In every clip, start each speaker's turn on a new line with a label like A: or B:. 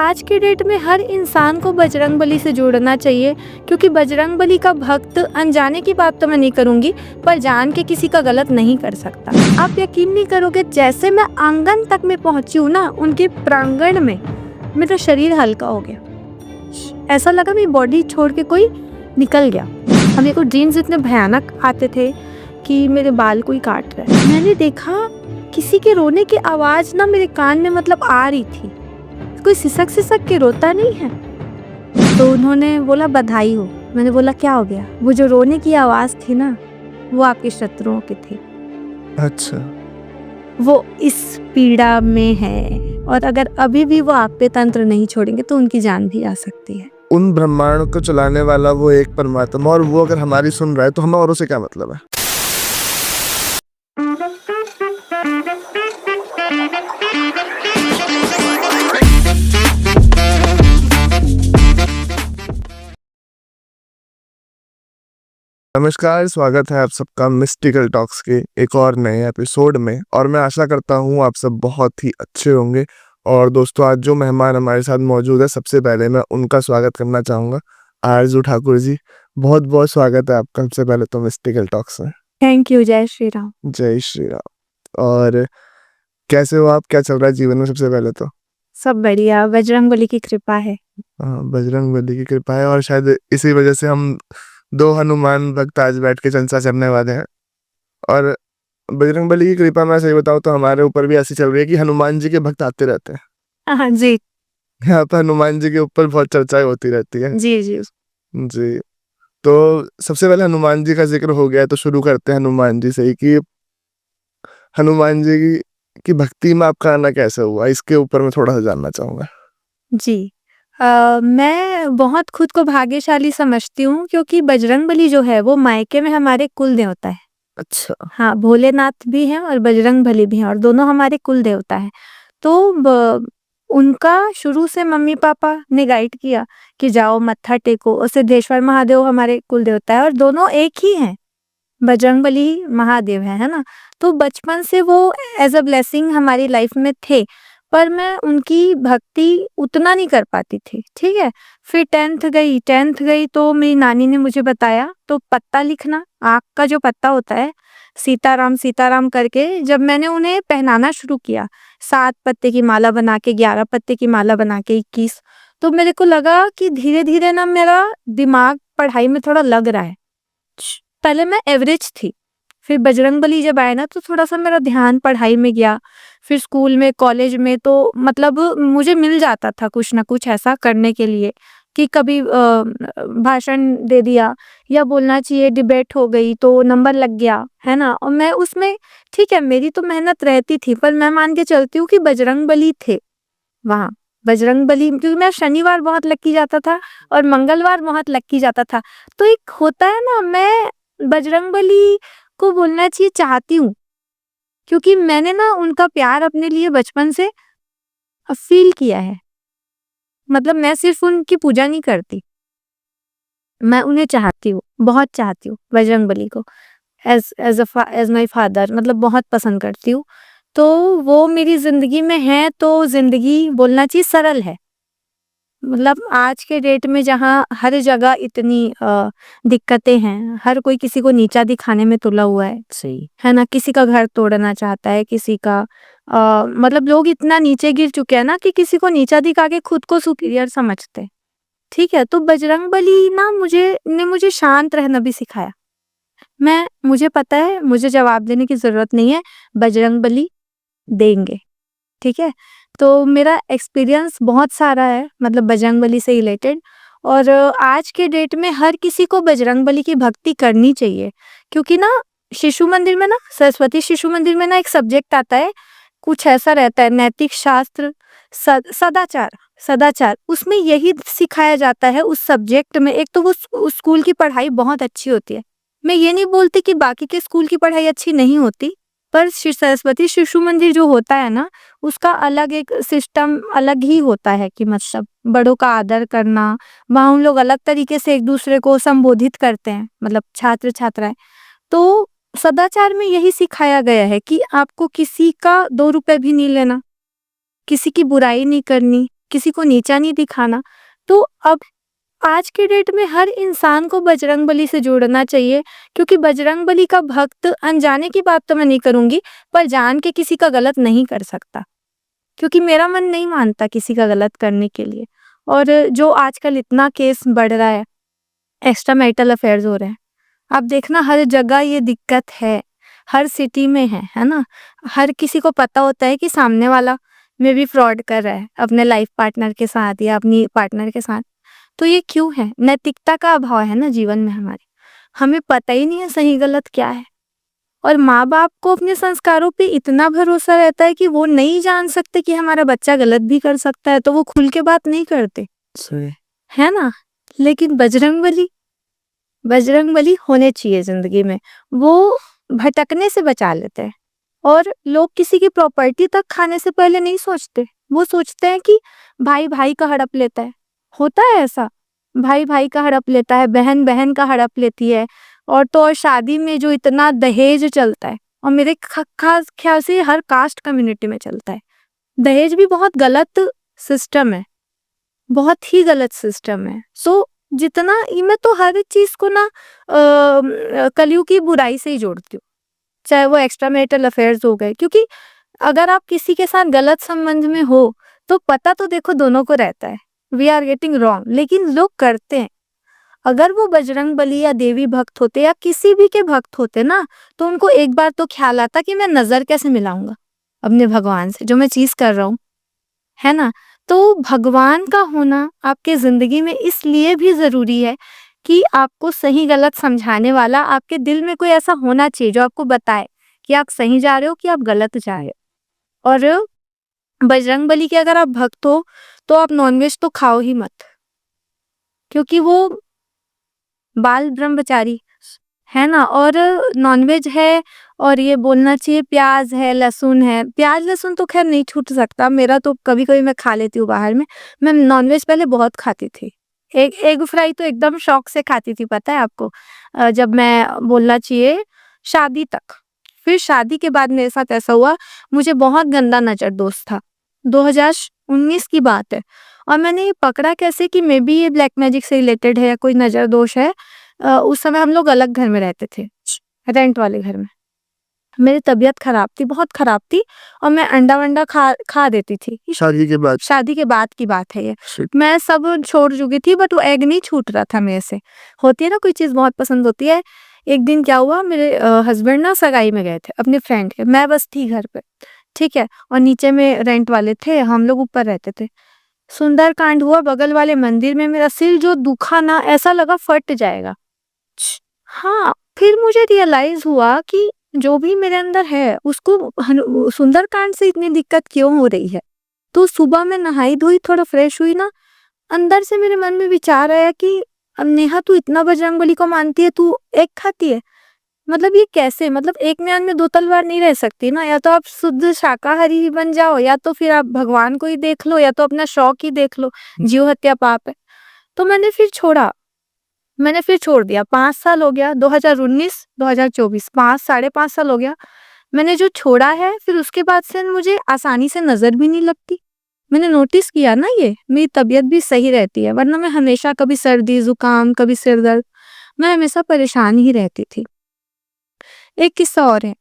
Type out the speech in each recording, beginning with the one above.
A: आज के डेट में हर इंसान को बजरंगबली से जुड़ना चाहिए, क्योंकि बजरंगबली का भक्त अनजाने की बात तो मैं नहीं करूंगी, पर जान के किसी का गलत नहीं कर सकता। आप यकीन नहीं करोगे, जैसे मैं आंगन तक में पहुंची हूँ ना, उनके प्रांगण में मेरा शरीर हल्का हो गया। ऐसा लगा मेरी बॉडी छोड़ के कोई निकल गया। अब मेरे को ड्रीम्स इतने भयानक आते थे कि मेरे बाल कोई काट रहा है। मैंने देखा किसी के रोने की आवाज ना मेरे कान में मतलब आ रही थी। कोई सिसक सिसक के रोता नहीं है। तो उन्होंने बोला बधाई हो। मैंने बोला क्या हो गया? वो जो रोने की आवाज थी ना, वो आपके शत्रुओं की थी।
B: अच्छा,
A: वो इस पीड़ा में है, और अगर अभी भी वो आप पे तंत्र नहीं छोड़ेंगे तो उनकी जान भी आ सकती है।
B: उन ब्रह्मांड को चलाने वाला वो एक परमात्मा, और वो अगर हमारी सुन रहा है तो हमें औरों से क्या मतलब है? नमस्कार, स्वागत है आप सबका मिस्टिकल टॉक्स के एक और नए एपिसोड में। और मैं आशा करता हूँ आप सब बहुत ही अच्छे होंगे। और दोस्तों, आज जो मेहमान हमारे साथ मौजूद है, सबसे पहले मैं उनका स्वागत करना चाहूँगा। आरजू ठाकुर जी, बहुत बहुत स्वागत है आपका सबसे पहले तो मिस्टिकल टॉक्स में।
A: Thank you. जय श्री राम।
B: जय श्री राम। और कैसे हो आप? क्या चल रहा है जीवन में? सबसे पहले तो
A: सब बढ़िया, बजरंगबली की कृपा है।
B: बजरंगबली की कृपा है, और शायद इसी वजह से हम दो हनुमान भक्त आज बैठ के चर्चा करने वाले हैं। और बजरंगबली की कृपा, मैं सही बताऊं तो हमारे ऊपर भी ऐसी चल रही है कि हनुमान जी के भक्त आते रहते हैं।
A: हाँ जी
B: यहाँ पर हनुमान जी के ऊपर बहुत चर्चाएं होती रहती है।
A: जी जी।
B: जी, तो सबसे पहले हनुमान जी का जिक्र हो गया है तो शुरू करते हैं हनुमान जी से ही कि हनुमान जी की भक्ति में आपका आना कैसे हुआ, इसके ऊपर मैं थोड़ा सा जानना चाहूंगा।
A: जी। मैं बहुत खुद को भाग्यशाली समझती हूँ, क्योंकि बजरंगबली जो है वो मायके में हमारे कुल देवता है।
B: अच्छा।
A: हाँ, भोलेनाथ भी हैं और बजरंगबली भी हैं, और दोनों हमारे कुल देवता हैं। तो उनका शुरू से मम्मी पापा ने गाइड किया कि जाओ मत्था टेको, और सिद्धेश्वर महादेव हमारे कुल देवता है, और दोनों एक ही हैं। बजरंगबली महादेव है ना। तो बचपन से वो एज अ ब्लेसिंग हमारी लाइफ में थे, पर मैं उनकी भक्ति उतना नहीं कर पाती थी। ठीक है। फिर टेंथ गई तो मेरी नानी ने मुझे बताया, तो पत्ता लिखना, आँख का जो पत्ता होता है, सीताराम सीताराम करके जब मैंने उन्हें पहनाना शुरू किया, 7 पत्ते की माला बना के, 11 पत्ते की माला बना के, 21, तो मेरे को लगा कि धीरे धीरे ना मेरा दिमाग पढ़ाई में थोड़ा लग रहा है। पहले मैं एवरेज थी, फिर बजरंगबली जब आए ना तो थोड़ा सा मेरा ध्यान पढ़ाई में गया। फिर स्कूल में, कॉलेज में तो मतलब मुझे मिल जाता था कुछ ना कुछ ऐसा करने के लिए, कि कभी भाषण दे दिया, या बोलना चाहिए डिबेट हो गई तो नंबर लग गया, है ना। और मैं उसमें, ठीक है, मेरी तो मेहनत रहती थी, पर मैं मान के चलती हूँ कि बजरंगबली थे वहाँ। बजरंगबली, क्योंकि मैं शनिवार बहुत लक्की जाता था और मंगलवार बहुत लक्की जाता था। तो एक होता है ना, मैं बजरंगबली को बोलना चाहिए चाहती हूँ, क्योंकि मैंने ना उनका प्यार अपने लिए बचपन से फील किया है। मतलब मैं सिर्फ उनकी पूजा नहीं करती, मैं उन्हें चाहती हूँ, बहुत चाहती हूँ बजरंगबली को, एज माई फादर, मतलब बहुत पसंद करती हूँ। तो वो मेरी जिंदगी में है, तो जिंदगी बोलना चाहिए सरल है। मतलब आज के डेट में जहाँ हर जगह इतनी दिक्कतें हैं, हर कोई किसी को नीचा दिखाने में तुला हुआ है। सही है ना। किसी का घर तोड़ना चाहता है, किसी का मतलब लोग इतना नीचे गिर चुके हैं ना कि किसी को नीचा दिखा के खुद को सुपीरियर समझते हैं। ठीक है। तो बजरंगबली ना मुझे शांत रहना भी सिखाया। मुझे पता है, मुझे जवाब देने की जरूरत नहीं है, बजरंगबली देंगे। ठीक है। तो मेरा एक्सपीरियंस बहुत सारा है, मतलब बजरंगबली से रिलेटेड। और आज के डेट में हर किसी को बजरंगबली की भक्ति करनी चाहिए, क्योंकि ना शिशु मंदिर में ना, सरस्वती शिशु मंदिर में ना एक सब्जेक्ट आता है, कुछ ऐसा रहता है, नैतिक शास्त्र, सदाचार। सदाचार उसमें यही सिखाया जाता है उस सब्जेक्ट में। एक तो वो उस स्कूल की पढ़ाई बहुत अच्छी होती है। मैं ये नहीं बोलती कि बाकी के स्कूल की पढ़ाई अच्छी नहीं होती, पर सरस्वती शिशु मंदिर जो होता है ना, उसका अलग एक सिस्टम अलग ही होता है, कि मतलब बड़ों का आदर करना, वहाँ उन लोग अलग तरीके से एक दूसरे को संबोधित करते हैं, मतलब छात्र छात्राएं। तो सदाचार में यही सिखाया गया है कि आपको किसी का 2 रुपए भी नहीं लेना, किसी की बुराई नहीं करनी, किसी को नीचा नहीं दिखाना। तो अब आज के डेट में हर इंसान को बजरंगबली से जुड़ना चाहिए, क्योंकि बजरंगबली का भक्त, अनजाने की बात तो मैं नहीं करूँगी, पर जान के किसी का गलत नहीं कर सकता, क्योंकि मेरा मन नहीं मानता किसी का गलत करने के लिए। और जो आजकल इतना केस बढ़ रहा है, एक्स्ट्रा मैरिटल अफेयर्स हो रहे हैं, आप देखना हर जगह ये दिक्कत है, हर सिटी में है ना? हर किसी को पता होता है कि सामने वाला में भी फ्रॉड कर रहा है अपने लाइफ पार्टनर के साथ या अपनी पार्टनर के साथ। तो ये क्यों है? नैतिकता का अभाव है ना जीवन में हमारे। हमें पता ही नहीं है सही गलत क्या है, और माँ-बाप को अपने संस्कारों पे इतना भरोसा रहता है कि वो नहीं जान सकते कि हमारा बच्चा गलत भी कर सकता है, तो वो खुल के बात नहीं करते,
B: सही।
A: है ना? लेकिन बजरंगबली होने चाहिए ज़िंदगी में। वो भटकने से बचा लेते हैं, और लोग किसी की प्रॉपर्टी तक खाने से पहले नहीं सोचते। वो सोचते हैं कि भाई भाई का हड़प लेता है। होता है ऐसा, भाई भाई का हड़प लेता है, बहन बहन का हड़प लेती है। और तो और शादी में जो इतना दहेज चलता है, और मेरे खास ख्याल से हर कास्ट कम्युनिटी में चलता है। दहेज भी बहुत गलत सिस्टम है, बहुत ही गलत सिस्टम है। सो जितना मैं तो हर चीज को ना कलयुग की बुराई से ही जोड़ती हूँ, चाहे वो एक्स्ट्रा मैरिटल अफेयर्स हो गए, क्योंकि अगर आप किसी के साथ गलत संबंध में हो तो पता तो देखो दोनों को रहता है, वी आर गेटिंग रॉन्ग, लेकिन लोग करते हैं। अगर वो बजरंगबली या देवी भक्त होते या किसी भी के भक्त होते ना, तो उनको एक बार तो ख्याल आता कि मैं नजर कैसे मिलाऊंगा अपने भगवान से, जो मैं चीज कर रहा हूँ, है ना? तो भगवान का होना आपके जिंदगी में इसलिए भी जरूरी है कि आपको सही गलत समझाने वाला आपके दिल में कोई ऐसा होना चाहिए जो आपको बताए कि आप सही जा रहे हो कि आप गलत जा रहे हो। और बजरंगबली के अगर आप भक्त हो तो आप नॉनवेज तो खाओ ही मत, क्योंकि वो बाल ब्रह्मचारी है ना। और नॉनवेज है, और ये बोलना चाहिए प्याज है, लहसुन है। प्याज लहसुन तो खैर नहीं छूट सकता मेरा, तो कभी कभी मैं खा लेती हूँ बाहर में। मैं नॉनवेज पहले बहुत खाती थी, एग फ्राई तो एकदम शौक से खाती थी, पता है आपको? जब मैं बोलना चाहिए शादी तक। फिर शादी के बाद मेरे साथ ऐसा हुआ, मुझे बहुत गंदा नजर दोष था, 2019 की बात है। और मैंने ये पकड़ा कैसे कि मे बी ये ब्लैक मैजिक से रिलेटेड है या कोई नजर दोष है। उस समय हम लोग अलग घर में रहते थे, रेंट वाले घर में। मेरी तबीयत खराब थी, बहुत खराब थी, और मैं अंडा वंडा खा देती थी।
B: शादी के बाद।
A: शादी के बाद की बात है ये। मैं सब छोड़ चुकी थी, बट वो एग नहीं छूट रहा था मेरे से। होती है ना कोई चीज बहुत पसंद होती है। एक दिन क्या हुआ, मेरे हस्बैंड ना सगाई में गए थे अपने फ्रेंड के, मैं बस थी घर पे, ठीक है। और नीचे में रेंट वाले थे, हम लोग ऊपर रहते थे। सुंदरकांड हुआ बगल वाले मंदिर में, मेरा सिर जो दुखा ना, ऐसा लगा फट जाएगा। हाँ, फिर मुझे रियलाइज हुआ कि जो भी मेरे अंदर है उसको सुंदरकांड से इतनी दिक्कत क्यों हो रही है। तो सुबह मैं नहाई धोई, थोड़ा फ्रेश हुई ना, अंदर से मेरे मन में विचार आया कि अब नेहा तू इतना बजरंगबली को मानती है, तू एक खाती है, मतलब ये कैसे? मतलब एक म्यान में दो तलवार नहीं रह सकती ना। या तो आप शुद्ध शाकाहारी ही बन जाओ, या तो फिर आप भगवान को ही देख लो, या तो अपना शौक ही देख लो। जीव हत्या पाप है। तो मैंने फिर छोड़ दिया। 5 साल हो गया, 2019 2024, 5 साढ़े 5 साल हो गया मैंने जो छोड़ा है। फिर उसके बाद से मुझे आसानी से नजर भी नहीं लगती। मैंने नोटिस किया ना, ये मेरी तबीयत भी सही रहती है, वरना मैं हमेशा कभी सर्दी जुकाम, कभी सिर दर्द, मैं हमेशा परेशान ही रहती थी। एक किस्सा और है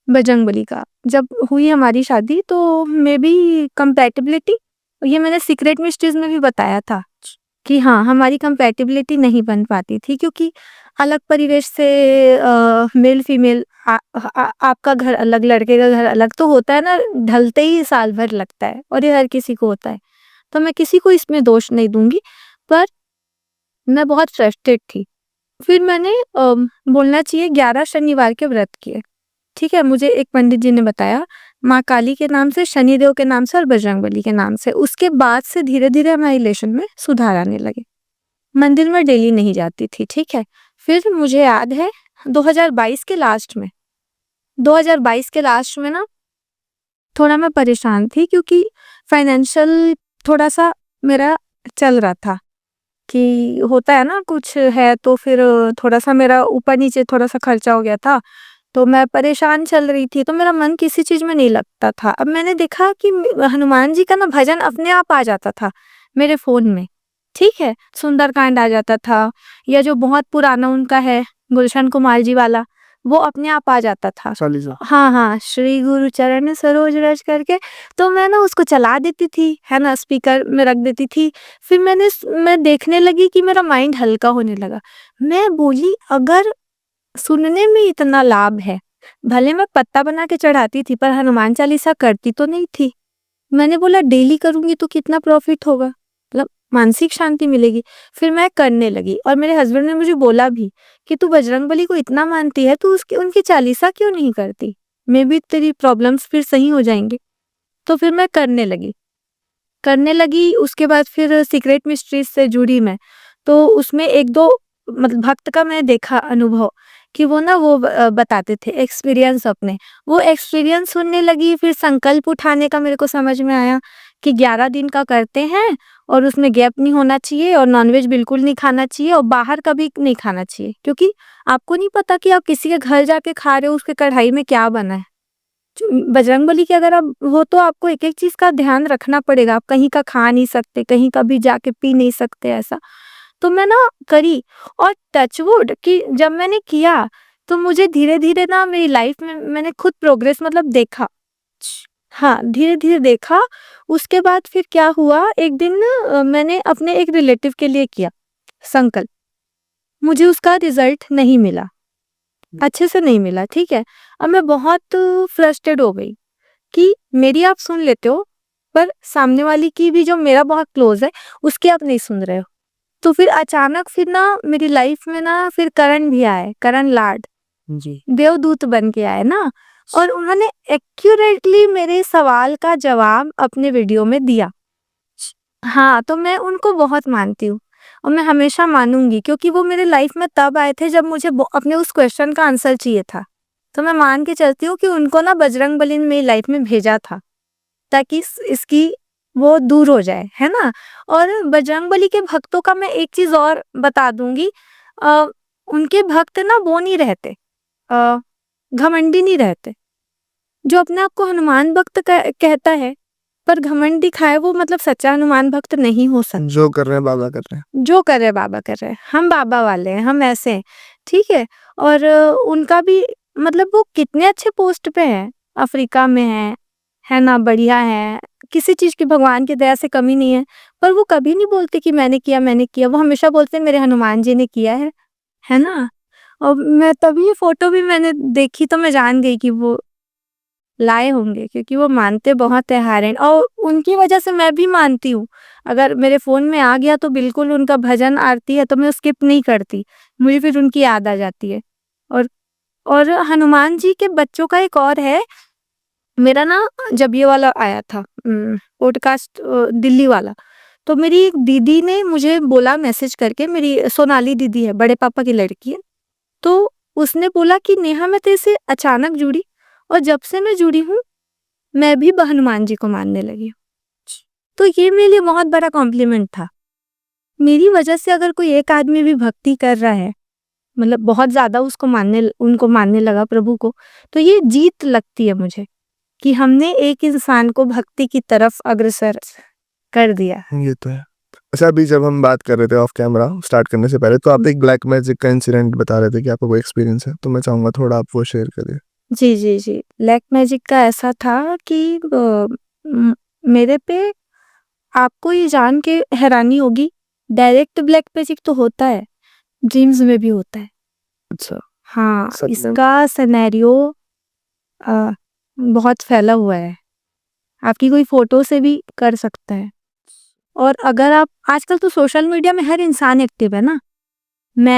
A: बजरंगबली का। जब हुई हमारी शादी तो मे बी कंपैटिबिलिटी, ये मैंने सीक्रेट मिस्ट्रीज में भी बताया था कि हाँ, हमारी कंपैटिबिलिटी नहीं बन पाती थी, क्योंकि अलग परिवेश से, मेल फीमेल, आपका घर अलग, लड़के का घर अलग, तो होता है ना, ढलते ही साल भर लगता है, और ये हर किसी को होता है। तो मैं किसी को इसमें दोष नहीं दूंगी, पर मैं बहुत फ्रस्ट्रेट थी। फिर मैंने बोलना चाहिए 11 शनिवार के व्रत किए, ठीक है। मुझे एक पंडित जी ने बताया, माँ काली के नाम से, शनिदेव के नाम से, और बजरंगबली के नाम से। उसके बाद से धीरे धीरे हमारे रिलेशन में सुधार आने लगे। मंदिर में डेली नहीं जाती थी, ठीक है। फिर मुझे याद है 2022 के लास्ट में, 2022 के लास्ट में ना, थोड़ा मैं परेशान थी, क्योंकि फाइनेंशियल थोड़ा सा मेरा चल रहा था, कि होता है ना कुछ है तो फिर थोड़ा सा मेरा ऊपर नीचे थोड़ा सा खर्चा हो गया था। तो मैं परेशान चल रही थी, तो मेरा मन किसी चीज़ में नहीं लगता था। अब मैंने देखा कि हनुमान जी का ना भजन अपने आप आ जाता था मेरे फ़ोन में, ठीक है? सुंदरकांड आ जाता था, या जो बहुत पुराना उनका है, गुलशन कुमार जी वाला, वो अपने आप आ जाता था।
B: चालीसा।
A: हाँ, हाँ, श्री गुरु चरण सरोज रज करके, तो मैं ना उसको चला देती थी, है ना? स्पीकर में रख देती थी। फिर मैं देखने लगी कि मेरा माइंड हल्का होने लगा। मैं बोली, अगर सुनने में इतना लाभ है, भले मैं पत्ता बना के चढ़ाती थी, पर हनुमान चालीसा करती तो नहीं थी। मैंने बोला डेली करूँगी तो कितना प्रॉफ़िट होगा, मतलब मानसिक शांति मिलेगी। फिर मैं करने लगी, और मेरे हस्बैंड ने मुझे बोला भी कि तू बजरंगबली को इतना मानती है, तू उसकी उनकी चालीसा क्यों नहीं करती? मेबी तेरी प्रॉब्लम्स फिर सही हो जाएँगी। तो फिर मैं करने लगी, उसके बाद फिर सीक्रेट मिस्ट्रीज़ से जुड़ी मैं। तो उसमें 1-2 मतलब भक्त का मैंने देखा अनुभव कि वो ना बताते थे एक्सपीरियंस अपने। वो एक्सपीरियंस सुनने लगी, फिर संकल्प उठाने का मेरे को समझ में आया कि 11 दिन का करते हैं, और उसमें गैप नहीं होना चाहिए, और नॉनवेज बिल्कुल नहीं खाना चाहिए, और बाहर कभी नहीं खाना चाहिए, क्योंकि आपको नहीं पता कि आप किसी के घर जाके खा रहे हो, उसके कढ़ाई में क्या बना है। बजरंगबली की अगर आप हो तो आपको एक-एक चीज़ का ध्यान रखना पड़ेगा। आप कहीं का खा नहीं सकते, कहीं का भी जाके पी नहीं सकते ऐसा। तो मैं ना करी, और टच वुड कि जब मैंने किया, तो मुझे धीरे-धीरे ना मेरी लाइफ में मैंने खुद प्रोग्रेस मतलब देखा। हाँ, धीरे-धीरे देखा। उसके बाद फिर क्या हुआ, एक दिन मैंने अपने एक रिलेटिव के लिए किया संकल्प। मुझे उसका रिज़ल्ट नहीं मिला, अच्छे से नहीं मिला, ठीक है? अब मैं बहुत फ्रस्ट्रेट हो गई कि मेरी आप सुन लेते हो, पर सामने वाली की भी, जो मेरा बहुत क्लोज़ है, उसकी आप नहीं सुन रहे हो। तो फिर अचानक फिर ना मेरी लाइफ में ना फिर करण भी आए, करण लाड,
B: जी।
A: देवदूत बन के आए ना, और उन्होंने एक्यूरेटली मेरे सवाल का जवाब अपने वीडियो में दिया। हाँ, तो मैं उनको बहुत मानती हूँ, और मैं हमेशा मानूँगी, क्योंकि वो मेरे लाइफ में तब आए थे जब मुझे अपने उस क्वेश्चन का आंसर चाहिए था। तो मैं मान के चलती हूँ कि उनको ना बजरंगबली ने मेरी लाइफ में भेजा था, ताकि इसकी वो दूर हो जाए, है ना? और बजरंगबली के भक्तों का मैं एक चीज़ और बता दूँगी, अ, उनके भक्त ना वो नहीं रहते, अ, घमंडी नहीं रहते। जो अपने आप को हनुमान भक्त कहता है, पर घमंड दिखाए, वो मतलब सच्चा हनुमान भक्त नहीं हो सकता।
B: जो कर रहे हैं बाबा कर रहे हैं।
A: जो कर रहे बाबा कर रहे हैं, हम बाबा वाले हैं, हम ऐसे हैं, ठीक है? और उनका भी मतलब वो कितने अच्छे पोस्ट पे हैं, अफ्रीका में है ना? बढ़िया है, किसी चीज़ की भगवान की दया से कमी नहीं है, पर वो कभी नहीं बोलते कि मैंने किया, वो हमेशा बोलते हैं मेरे हनुमान जी ने किया है ना? और मैं तभी ये फ़ोटो भी मैंने देखी, तो मैं जान गई कि वो लाए होंगे, क्योंकि वो मानते बहुत है हारेन, और उनकी वजह से मैं भी मानती हूँ। अगर मेरे फ़ोन में आ गया तो बिल्कुल उनका भजन आरती है तो मैं स्किप नहीं करती, मुझे फिर उनकी याद आ जाती है। और हनुमान जी के बच्चों का एक और है, मेरा ना जब ये वाला आया था पॉडकास्ट दिल्ली वाला, तो मेरी एक दीदी ने मुझे बोला मैसेज करके, मेरी सोनाली दीदी है, बड़े पापा की लड़की है, तो उसने बोला कि नेहा मैं तेरे से अचानक जुड़ी, और जब से मैं जुड़ी हूँ, मैं भी हनुमान जी को मानने लगी हूँ। तो ये मेरे लिए बहुत बड़ा कॉम्प्लीमेंट था। मेरी वजह से अगर कोई एक आदमी भी भक्ति कर रहा है, मतलब बहुत ज़्यादा उनको मानने लगा प्रभु को, तो ये जीत लगती है मुझे कि हमने एक इंसान को भक्ति की तरफ अग्रसर कर दिया।
B: ये तो है। अच्छा, अभी जब हम बात कर रहे थे ऑफ कैमरा स्टार्ट करने से पहले, तो आप एक ब्लैक मैजिक का इंसिडेंट बता रहे थे कि आपका कोई एक्सपीरियंस है, तो मैं चाहूँगा थोड़ा आप वो शेयर करिए।
A: जी, जी, जी। ब्लैक मैजिक का ऐसा था कि मेरे पे आपको ये जान के हैरानी होगी, डायरेक्ट ब्लैक मैजिक तो होता है, ड्रीम्स में भी होता है।
B: अच्छा।
A: हाँ,
B: सच में?
A: इसका सिनेरियो अ, बहुत फैला हुआ है। आपकी कोई फ़ोटो से भी कर सकता है, और अगर आप आजकल तो सोशल मीडिया में हर इंसान एक्टिव है ना,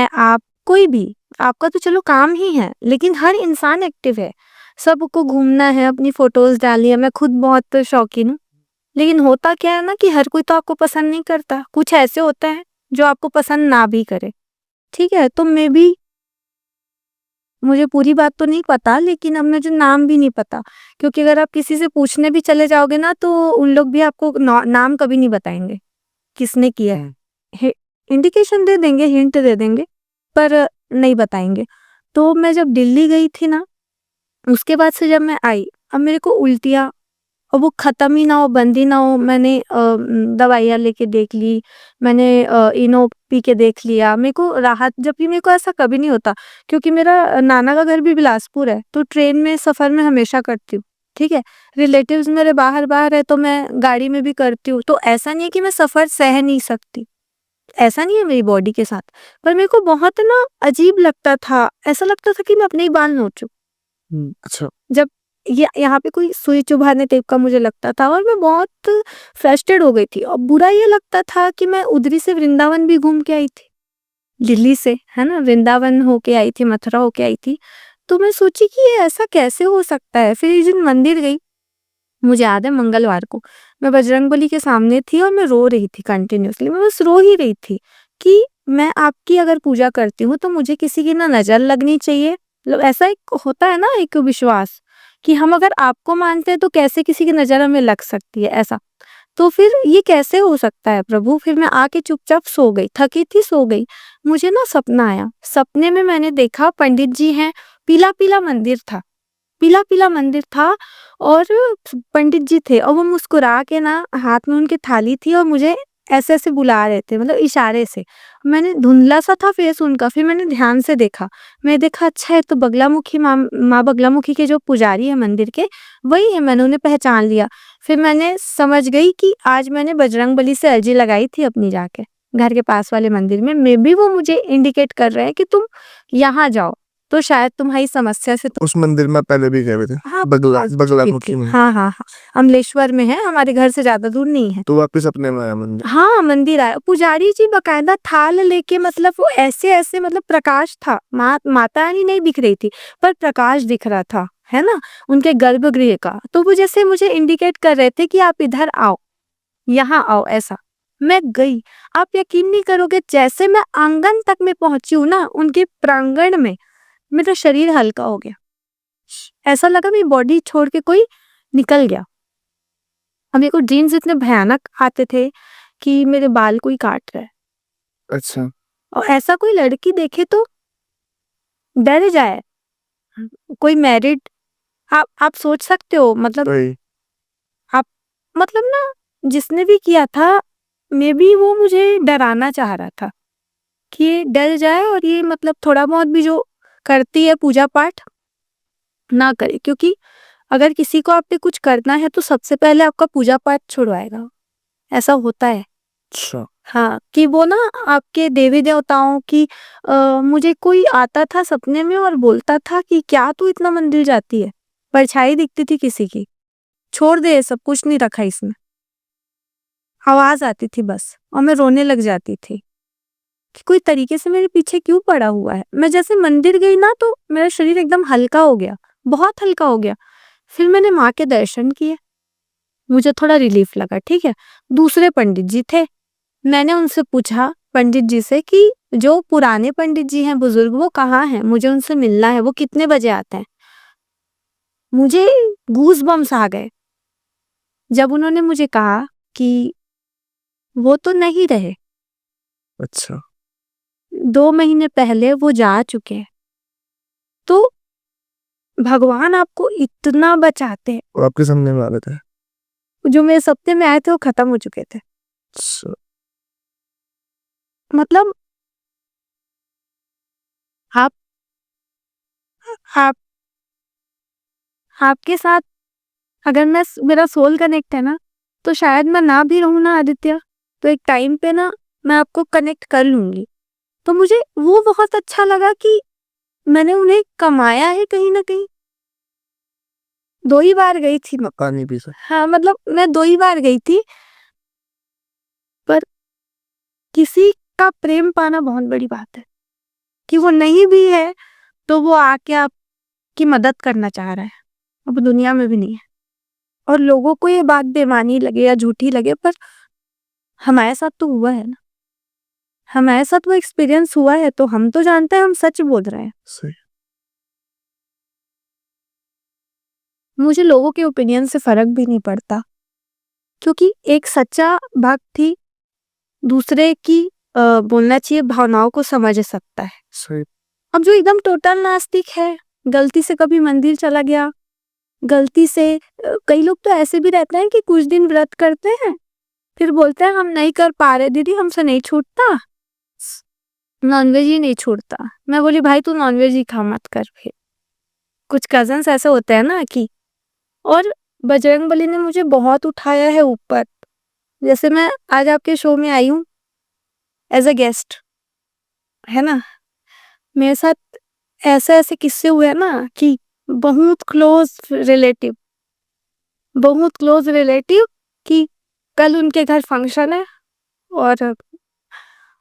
A: आप कोई भी, आपका तो चलो काम ही है, लेकिन हर इंसान एक्टिव है। सबको घूमना है, अपनी फ़ोटोज़ डालनी है, मैं खुद बहुत शौकीन हूँ। लेकिन होता क्या है ना कि हर कोई तो आपको पसंद नहीं करता, कुछ ऐसे होते हैं जो आपको पसंद ना भी करे, ठीक है? तो मुझे पूरी बात तो नहीं पता, लेकिन अब मुझे नाम भी नहीं पता, क्योंकि अगर आप किसी से पूछने भी चले जाओगे ना, तो उन लोग भी आपको नाम कभी नहीं बताएँगे, किसने किया है। हे इंडिकेशन दे देंगे, हिंट दे देंगे, पर नहीं बताएँगे। तो मैं जब दिल्ली गई थी ना, उसके बाद से जब मैं आई, अब मेरे को उल्टियाँ, और वो ख़त्म ही ना हो, बंद ही ना हो। मैंने दवाइयाँ लेके देख ली, मैंने इनो पी के देख लिया, मेरे को राहत, जबकि मेरे को ऐसा कभी नहीं होता, क्योंकि मेरा नाना का घर भी बिलासपुर है, तो ट्रेन में सफ़र मैं हमेशा करती हूँ, ठीक है? रिलेटिव्स मेरे बाहर-बाहर है, तो मैं गाड़ी में भी करती हूँ, तो ऐसा नहीं है कि मैं सफ़र सह नहीं सकती, ऐसा नहीं है मेरी बॉडी के साथ। पर मेरे को बहुत ना अजीब लगता था, ऐसा लगता था कि मैं अपने ही बाल नोचूँ।
B: अच्छा।
A: जब यहाँ पे कोई सुई चुभाने टाइप का मुझे लगता था, और मैं बहुत फ्रस्ट्रेट हो गई थी, और बुरा ये लगता था कि मैं उधरी से वृंदावन भी घूम के आई थी, दिल्ली से, है ना? वृंदावन होके आई थी, मथुरा होके आई थी। तो मैं सोची कि ये ऐसा कैसे हो सकता है? फिर एक दिन मंदिर गई, मुझे याद है मंगलवार को, मैं बजरंगबली के सामने थी और मैं रो रही थी कंटिन्यूअसली, मैं बस रो ही रही थी कि मैं आपकी अगर पूजा करती हूँ तो मुझे किसी की ना नज़र लगनी चाहिए। मतलब ऐसा एक होता है ना, एक विश्वास कि हम अगर आपको मानते हैं तो कैसे किसी की नज़र हमें लग सकती है, ऐसा। तो फिर ये कैसे हो सकता है प्रभु? फिर मैं आके चुपचाप सो गई, थकी थी, सो गई। मुझे ना सपना आया, सपने में मैंने देखा पंडित जी हैं, पीला-पीला मंदिर था, पीला-पीला मंदिर था, और पंडित जी थे, और वो मुस्कुरा के ना, हाथ में उनकी थाली थी, और मुझे ऐसे-ऐसे बुला रहे थे, मतलब इशारे से। मैंने, धुंधला-सा था फेस उनका, फिर मैंने ध्यान से देखा। मैं देखा, अच्छा ये तो बगलामुखी माँ बगलामुखी के जो पुजारी है मंदिर के, वही है, मैंने उन्हें पहचान लिया। फिर मैंने समझ गई कि आज मैंने बजरंगबली से अर्जी लगाई थी अपनी जाके, घर के पास वाले मंदिर में। मेबी वो मुझे इंडिकेट कर रहे हैं कि तुम यहाँ जाओ, तो शायद तुम्हारी समस्या से
B: उस मंदिर में पहले भी गए हुए थे,
A: हाँ,
B: बगलामुखी में।
A: हाँ, हाँ, हाँ, अमलेश्वर में है, हमारे घर से ज़्यादा दूर नहीं है।
B: तो वापस अपने में आया मंदिर।
A: हाँ, मंदिर आया, पुजारी जी बकायदा थाल लेके, मतलब वो ऐसे-ऐसे, मतलब प्रकाश था, माता रानी नहीं दिख रही थी, पर प्रकाश दिख रहा था, है ना? उनके गर्भगृह का। तो वो जैसे मुझे इंडिकेट कर रहे थे कि आप इधर आओ, यहाँ आओ, ऐसा। मैं गई, आप यकीन नहीं करोगे, जैसे मैं आंगन तक में पहुँची हूँ ना, उनके प्रांगण में, मेरा शरीर हल्का हो गया। ऐसा लगा मेरी बॉडी छोड़ के कोई निकल गया। और मेरे को ड्रीम्स इतने भयानक आते थे कि मेरे बाल कोई काट रहा है,
B: अच्छा।
A: और ऐसा कोई लड़की देखे तो डर जाए, कोई मैरिड, आप सोच सकते हो, मतलब
B: वही।
A: आप, मतलब ना, जिसने भी किया था, मे बी वो मुझे डराना चाह रहा था कि ये डर जाए, और ये मतलब थोड़ा बहुत भी जो करती है पूजा पाठ ना करे, क्योंकि अगर किसी को आप पे कुछ करना है तो सबसे पहले आपका पूजा पाठ छुड़वाएगा, ऐसा होता है।
B: अच्छा।
A: हाँ, कि वो ना आपके देवी देवताओं की, मुझे कोई आता था सपने में और बोलता था कि क्या तू इतना मंदिर जाती है, परछाई दिखती थी किसी की, छोड़ दे ये सब, कुछ नहीं रखा इसमें। आवाज आती थी बस, और मैं रोने लग जाती थी कि कोई तरीके से मेरे पीछे क्यों पड़ा हुआ है। मैं जैसे मंदिर गई ना, तो मेरा शरीर एकदम हल्का हो गया, बहुत हल्का हो गया। फिर मैंने माँ के दर्शन किए, मुझे थोड़ा रिलीफ लगा, ठीक है। दूसरे पंडित जी थे, मैंने उनसे पूछा पंडित जी से कि जो पुराने पंडित जी हैं, बुजुर्ग, वो कहाँ हैं, मुझे उनसे मिलना है, वो कितने बजे आते हैं। मुझे गूज बम्स आ गए जब उन्होंने मुझे कहा कि वो तो नहीं रहे,
B: अच्छा।
A: 2 महीने पहले वो जा चुके हैं। तो भगवान आपको इतना बचाते हैं,
B: और आपके सामने में आ रहे थे।
A: जो मेरे सपने में आए थे वो खत्म हो चुके थे।
B: अच्छा।
A: मतलब आप आप आपके साथ अगर मेरा सोल कनेक्ट है ना, तो शायद मैं ना भी रहूं ना आदित्य, तो एक टाइम पे ना मैं आपको कनेक्ट कर लूंगी। तो मुझे वो बहुत अच्छा लगा कि मैंने उन्हें कमाया है कहीं ना कहीं। 2 ही बार गई थी मैं।
B: पानी पी सकते।
A: हाँ, मतलब मैं 2 ही बार गई थी, पर किसी का प्रेम पाना बहुत बड़ी बात है, कि वो नहीं भी है तो वो आके आपकी मदद करना चाह रहा है। अब दुनिया में भी नहीं है, और लोगों को ये बात बेमानी लगे या झूठी लगे, पर हमारे साथ तो हुआ है ना, हमारे साथ वो एक्सपीरियंस हुआ है, तो हम तो जानते हैं, हम सच बोल रहे हैं।
B: सही।
A: मुझे लोगों के ओपिनियन से फर्क भी नहीं पड़ता, क्योंकि एक सच्चा भक्त ही दूसरे की बोलना चाहिए भावनाओं को समझ सकता है।
B: सही।
A: अब जो एकदम टोटल नास्तिक है, गलती से कभी मंदिर चला गया, गलती से कई लोग तो ऐसे भी रहते हैं कि कुछ दिन व्रत करते हैं, फिर बोलते हैं हम नहीं कर पा रहे दीदी, हमसे नहीं छूटता, नॉनवेज ही नहीं छूटता। मैं बोली भाई तू नॉनवेज ही खा मत कर फिर। कुछ कज़न्स ऐसे होते हैं ना कि और बजरंगबली ने मुझे बहुत उठाया है ऊपर। जैसे मैं आज आपके शो में आई हूँ एज़ अ गेस्ट, है ना? मेरे साथ ऐसे-ऐसे किस्से हुए हैं ना कि बहुत क्लोज़ रिलेटिव कि कल उनके घर फंक्शन है और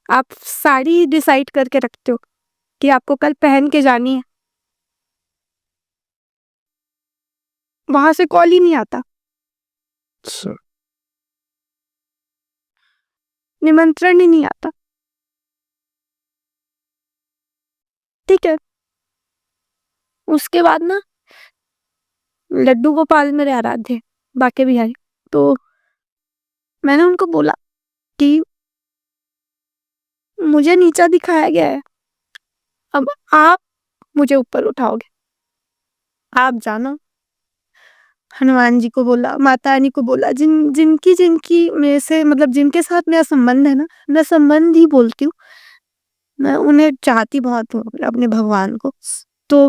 A: आप साड़ी डिसाइड करके रखते हो कि आपको कल पहन के जानी है। वहाँ से कॉल ही नहीं आता,
B: अच्छा,
A: निमंत्रण ही नहीं आता। ठीक है, उसके बाद ना लड्डू गोपाल मेरे आराध्य बाके बिहारी, तो मैंने उनको बोला कि मुझे नीचा दिखाया गया है, अब आप मुझे ऊपर उठाओगे, आप जानो। हनुमान जी को बोला, माता रानी को बोला, जिनकी मेरे से मतलब जिनके साथ मेरा संबंध है ना, मैं संबंध ही बोलती हूँ, मैं उन्हें चाहती बहुत हूँ अपने भगवान को। तो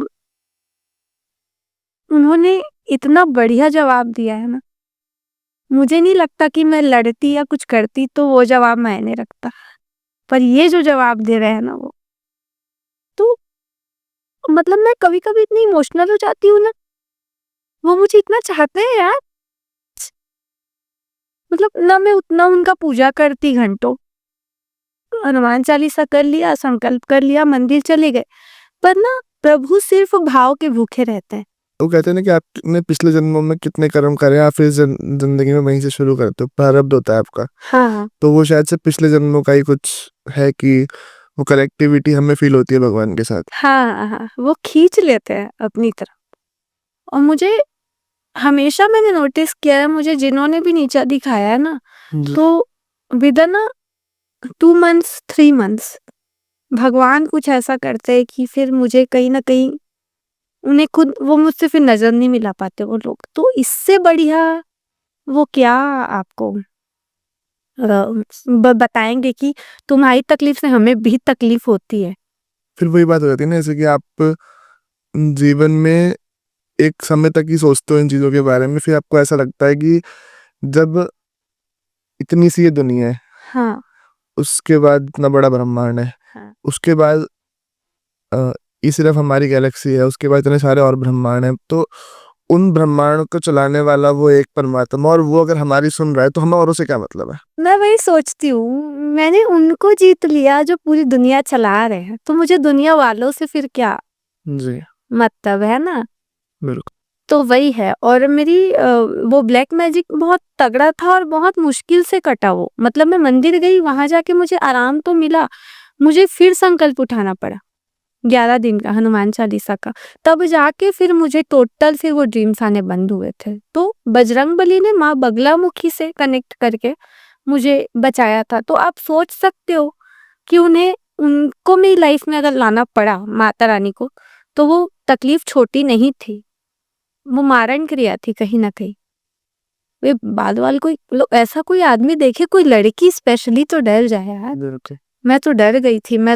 A: उन्होंने इतना बढ़िया जवाब दिया है ना, मुझे नहीं लगता कि मैं लड़ती या कुछ करती तो वो जवाब मायने रखता, पर ये जो जवाब दे रहे हैं ना वो, तो मतलब मैं कभी-कभी इतनी इमोशनल हो जाती हूँ ना, वो मुझे इतना चाहते हैं यार, मतलब ना मैं उतना उनका पूजा करती घंटों, हनुमान चालीसा कर लिया, संकल्प कर लिया, मंदिर चले गए, पर ना प्रभु सिर्फ भाव के भूखे रहते हैं।
B: वो कहते हैं ना कि आपने पिछले जन्मों में कितने कर्म करे, आप इस जिंदगी में वहीं से शुरू करते हो, प्रारब्ध होता है आपका।
A: हाँ,
B: तो वो शायद से पिछले जन्मों का ही कुछ है कि वो कनेक्टिविटी हमें फील होती है भगवान के साथ।
A: हाँ, वो खींच लेते हैं अपनी तरफ। और मुझे हमेशा मैंने नोटिस किया है, मुझे जिन्होंने भी नीचा दिखाया है ना, तो विदिन 2 मंथ्स 3 मंथ्स भगवान कुछ ऐसा करते हैं कि फिर मुझे कहीं न कहीं उन्हें खुद वो मुझसे फिर नज़र नहीं मिला पाते वो लोग। तो इससे बढ़िया वो क्या आपको बताएँगे कि तुम्हारी तकलीफ से हमें भी तकलीफ होती है।
B: फिर वही बात हो जाती है ना, जैसे कि आप जीवन में एक समय तक ही सोचते हो इन चीज़ों के बारे में, फिर आपको ऐसा लगता है कि जब इतनी सी ये दुनिया है,
A: हाँ,
B: उसके बाद इतना बड़ा ब्रह्मांड है,
A: हाँ।
B: उसके बाद ये सिर्फ हमारी गैलेक्सी है, उसके बाद इतने सारे और ब्रह्मांड हैं, तो उन ब्रह्मांड को चलाने वाला वो एक परमात्मा, और वो अगर हमारी सुन रहा है तो हमें औरों से क्या मतलब है?
A: मैं वही सोचती हूँ, मैंने उनको जीत लिया जो पूरी दुनिया चला रहे हैं, तो मुझे दुनिया वालों से फिर क्या
B: जी,
A: मतलब है ना?
B: बिल्कुल।
A: तो वही है। और मेरी वो ब्लैक मैजिक बहुत तगड़ा था और बहुत मुश्किल से कटा वो। मतलब मैं मंदिर गई, वहाँ जाके मुझे आराम तो मिला, मुझे फिर संकल्प उठाना पड़ा 11 दिन का हनुमान चालीसा का। तब जाके फिर मुझे टोटल फिर वो ड्रीम्स आने बंद हुए थे। तो बजरंगबली ने माँ बगलामुखी से कनेक्ट करके मुझे बचाया था। तो आप सोच सकते हो कि उनको मेरी लाइफ में अगर लाना पड़ा माता रानी को, तो वो तकलीफ छोटी नहीं थी। वो मारण क्रिया थी कहीं न कहीं। वे बाद वाल कोई ऐसा कोई आदमी देखे, कोई लड़की स्पेशली तो डर जाए यार।
B: बिल्कुल।
A: मैं तो डर गई थी। मैं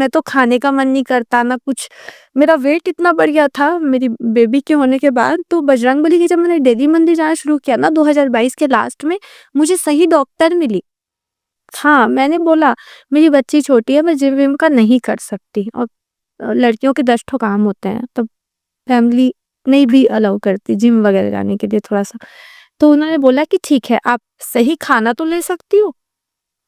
A: तो खाने का मन नहीं करता ना कुछ। मेरा वेट इतना बढ़ गया था मेरी बेबी के होने के बाद, तो बजरंगबली की जब मैंने डेली मंदिर जाना शुरू किया ना 2022 के लास्ट में, मुझे सही डॉक्टर मिली। हाँ, मैंने बोला मेरी बच्ची छोटी है, मैं जिम-विम का नहीं कर सकती और लड़कियों के 10 ठो काम होते हैं, तो फैमिली नहीं भी अलाउ करती जिम वगैरह जाने के लिए थोड़ा-सा। तो उन्होंने बोला कि ठीक है, आप सही खाना तो ले सकती हो।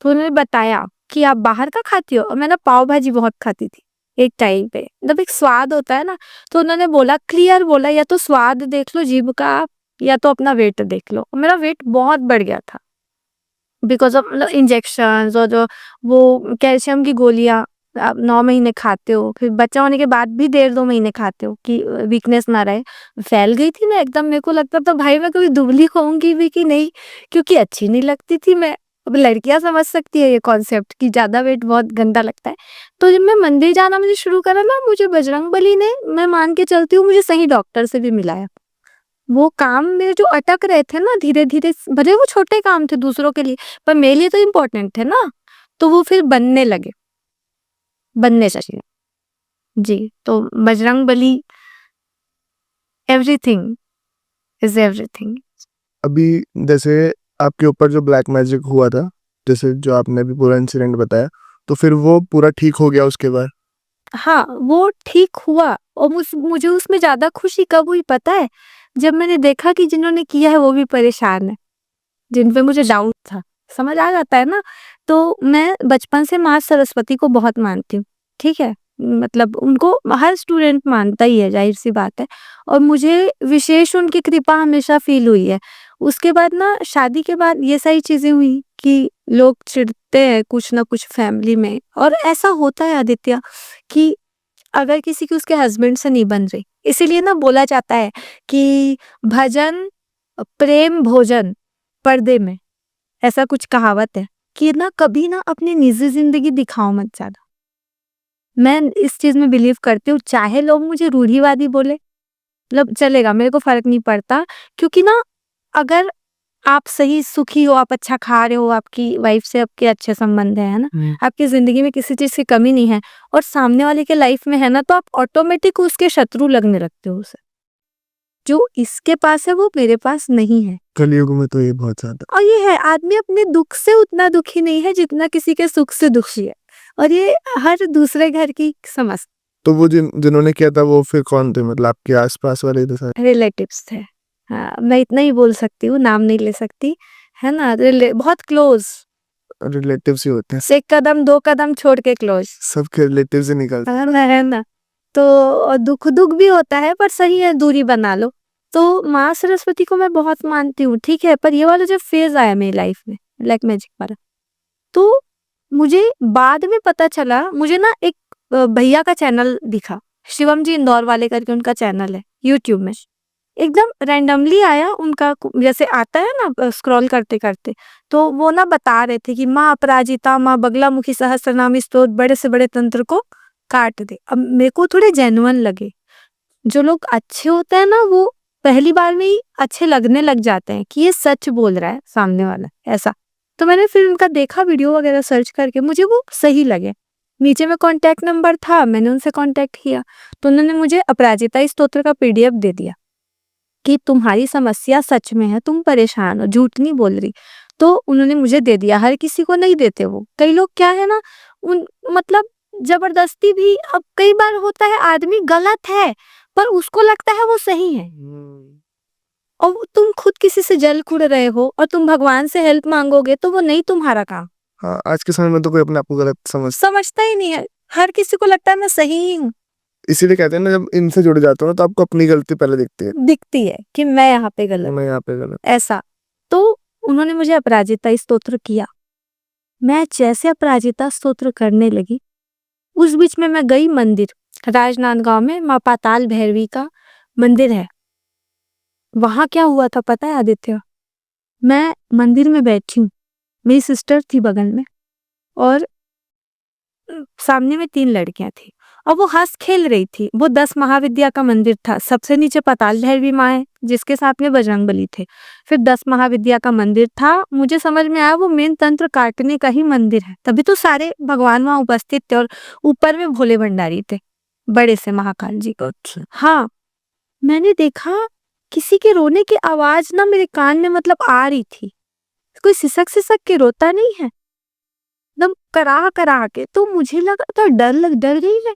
A: तो उन्होंने बताया कि आप बाहर का खाती हो? और मैं ना पाव भाजी बहुत खाती थी एक टाइम पे। जब एक स्वाद होता है ना, तो उन्होंने बोला क्लियर बोला, या तो स्वाद देख लो जीभ का आप, या तो अपना वेट देख लो। और मेरा वेट बहुत बढ़ गया था बिकॉज़ ऑफ मतलब इंजेक्शंस और जो वो कैल्शियम की गोलियाँ आप 9 महीने खाते हो, फिर बच्चा होने के बाद भी 1.5-2 महीने खाते हो कि वीकनेस ना रहे। फैल गई थी ना एकदम, मेरे को लगता था भाई मैं कभी दुबली होऊँगी भी कि नहीं, क्योंकि अच्छी नहीं लगती थी मैं। अब लड़कियां समझ सकती है ये कॉन्सेप्ट कि ज्यादा वेट बहुत गंदा लगता है। तो जब मैं मंदिर जाना मुझे शुरू करा ना, मुझे बजरंगबली ने, मैं मान के चलती हूँ, मुझे सही डॉक्टर से भी मिलाया। वो काम में जो अटक रहे थे ना, धीरे धीरे, भले वो छोटे काम थे दूसरों के लिए, पर मेरे लिए तो इम्पोर्टेंट थे ना, तो वो फिर बनने चाहिए। जी, तो बजरंगबली एवरीथिंग इज एवरीथिंग।
B: अभी जैसे आपके ऊपर जो ब्लैक मैजिक हुआ था, जैसे जो आपने अभी पूरा इंसिडेंट बताया, तो फिर वो पूरा ठीक हो गया उसके बाद?
A: हाँ, वो ठीक हुआ, और मुझे उसमें ज्यादा खुशी कब हुई पता है? जब मैंने देखा कि जिन्होंने किया है वो भी परेशान है, जिन पे मुझे डाउट था, समझ आ जाता है ना। तो मैं बचपन से माँ सरस्वती को बहुत मानती हूँ, ठीक है, मतलब उनको हर स्टूडेंट मानता ही है, जाहिर सी बात है, और मुझे विशेष उनकी कृपा हमेशा फील हुई है। उसके बाद ना, शादी के बाद ये सारी चीजें हुई कि लोग चिढ़ते हैं कुछ ना कुछ फैमिली में, और ऐसा होता है आदित्य कि अगर किसी की उसके हस्बैंड से नहीं बन रही, इसीलिए ना बोला जाता है कि भजन प्रेम भोजन पर्दे में, ऐसा कुछ कहावत है कि ना कभी ना अपनी निजी जिंदगी दिखाओ मत ज्यादा। मैं इस चीज में बिलीव करती हूँ, चाहे लोग मुझे रूढ़िवादी बोले, मतलब चलेगा, मेरे को फर्क नहीं पड़ता, क्योंकि ना अगर आप सही सुखी हो, आप अच्छा खा रहे हो, आपकी वाइफ से आपके अच्छे संबंध है ना, आपकी जिंदगी में किसी चीज की कमी नहीं है, और सामने वाले के लाइफ में है ना, तो आप ऑटोमेटिक उसके शत्रु लगने लगते हो उसे। जो इसके पास है वो मेरे पास नहीं है।
B: कलयुग में तो ये बहुत ज्यादा।
A: और ये है, आदमी अपने दुख से उतना दुखी नहीं है जितना किसी के सुख से दुखी है, और ये हर दूसरे घर की समझ।
B: तो वो जिन्होंने किया था वो फिर कौन थे, मतलब आपके आसपास वाले थे सारे?
A: रिलेटिव्स थे। हाँ, मैं इतना ही बोल सकती हूँ, नाम नहीं ले सकती, है ना, बहुत क्लोज,
B: रिलेटिव्स ही होते हैं,
A: एक कदम दो कदम छोड़ के क्लोज,
B: सबके रिलेटिव्स ही निकलते
A: है ना। तो दुख दुख भी होता है, पर सही है, दूरी बना लो। तो माँ सरस्वती को मैं बहुत मानती हूँ, ठीक है, पर ये वाला जो फेज आया मेरी लाइफ में ब्लैक मैजिक वाला, तो मुझे बाद में पता चला, मुझे ना एक भैया का चैनल दिखा, शिवम जी इंदौर वाले करके उनका चैनल है यूट्यूब में, एकदम रैंडमली आया उनका, जैसे आता है ना स्क्रॉल करते करते, तो वो ना बता रहे थे कि माँ अपराजिता, माँ बगलामुखी सहस्त्रनामी स्तोत्र बड़े से बड़े तंत्र को काट दे। अब मेरे को थोड़े जेन्युइन लगे, जो लोग अच्छे होते हैं ना, वो पहली बार में ही अच्छे लगने लग जाते हैं कि ये सच बोल रहा है सामने वाला, ऐसा। तो मैंने फिर उनका देखा वीडियो वगैरह सर्च करके, मुझे वो सही लगे। नीचे में कांटेक्ट नंबर था, मैंने उनसे कांटेक्ट किया, तो उन्होंने मुझे अपराजिता स्तोत्र का पीडीएफ दे दिया कि तुम्हारी समस्या सच में है, तुम परेशान हो, झूठ नहीं बोल रही। तो उन्होंने मुझे दे दिया, हर किसी को नहीं देते वो, कई लोग क्या है ना, उन मतलब जबरदस्ती भी, अब कई बार होता है आदमी गलत है पर उसको लगता है वो सही है, और तुम खुद किसी से जल कुड़ रहे हो और तुम भगवान से हेल्प मांगोगे तो वो नहीं तुम्हारा काम।
B: हाँ, आज के समय में तो कोई अपने आप को गलत
A: समझता ही नहीं है, हर किसी को लगता है मैं सही ही हूँ,
B: इसीलिए कहते हैं ना, जब इनसे जुड़ जाते हो ना तो आपको अपनी गलती पहले
A: दिखती है कि मैं यहाँ पे गलत,
B: मैं यहाँ पे गलत।
A: ऐसा। तो उन्होंने मुझे अपराजिता स्तोत्र किया, मैं जैसे अपराजिता स्तोत्र करने लगी, उस बीच में मैं गई मंदिर, राजनांदगांव में माँ पाताल भैरवी का मंदिर है। वहां क्या हुआ था पता है आदित्य? मैं मंदिर में बैठी हूँ, मेरी सिस्टर थी बगल में, और सामने में 3 लड़कियां थी, और वो हंस खेल रही थी। वो 10 महाविद्या का मंदिर था, सबसे नीचे पाताल भैरवी माँ है जिसके साथ में बजरंगबली थे, फिर 10 महाविद्या का मंदिर था। मुझे समझ में आया वो मेन तंत्र काटने का ही मंदिर है, तभी तो सारे भगवान वहां उपस्थित थे, और ऊपर में भोले भंडारी थे, बड़े से महाकाल जी।
B: अच्छा।
A: हाँ, मैंने देखा किसी के रोने की आवाज ना मेरे कान में मतलब आ रही थी, कोई सिसक सिसक के रोता नहीं है, एकदम करा करा के, तो मुझे लगा तो डर गई मैं,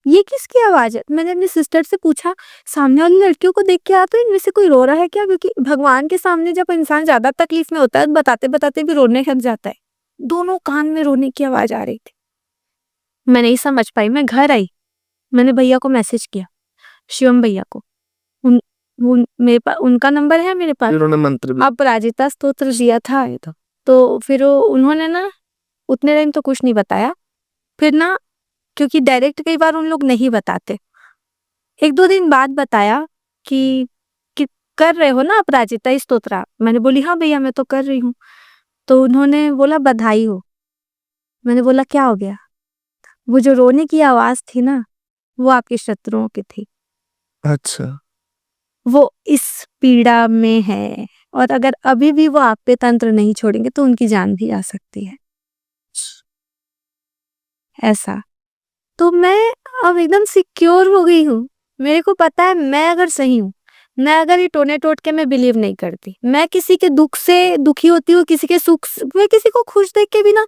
A: ये किसकी आवाज है? मैंने अपनी सिस्टर से पूछा, सामने वाली लड़कियों को देख के आ, तो इनमें से कोई रो रहा है क्या? क्योंकि भगवान के सामने जब इंसान ज्यादा तकलीफ में होता है, बताते बताते भी रोने लग जाता है। दोनों कान में रोने की आवाज आ रही थी, मैं नहीं समझ पाई, मैं घर आई, मैंने भैया को मैसेज किया, शिवम भैया को, मेरे पास उनका नंबर है मेरे पास,
B: उन्होंने मंत्र
A: अपराजिता स्तोत्र दिया था ये तो फिर उन्होंने ना उतने टाइम तो कुछ नहीं बताया, फिर ना, क्योंकि डायरेक्ट कई बार उन लोग नहीं बताते, 1-2 दिन बाद बताया कि कर रहे हो ना अपराजिता स्तोत्र? मैंने बोली हाँ भैया मैं तो कर रही हूँ। तो उन्होंने बोला बधाई हो। मैंने बोला क्या हो गया? वो जो रोने की आवाज़ थी ना, वो आपके शत्रुओं की थी।
B: अच्छा।
A: वो इस पीड़ा में है और अगर अभी भी वो आप पे तंत्र नहीं छोड़ेंगे तो उनकी जान भी जा सकती है। ऐसा। तो मैं अब एकदम सिक्योर हो गई हूँ। मेरे को पता है मैं अगर सही हूँ, मैं अगर ये टोने-टोटके में बिलीव नहीं करती। मैं किसी के दुःख से दुखी होती हूँ, किसी के सुख स मैं किसी को खुश देख के भी ना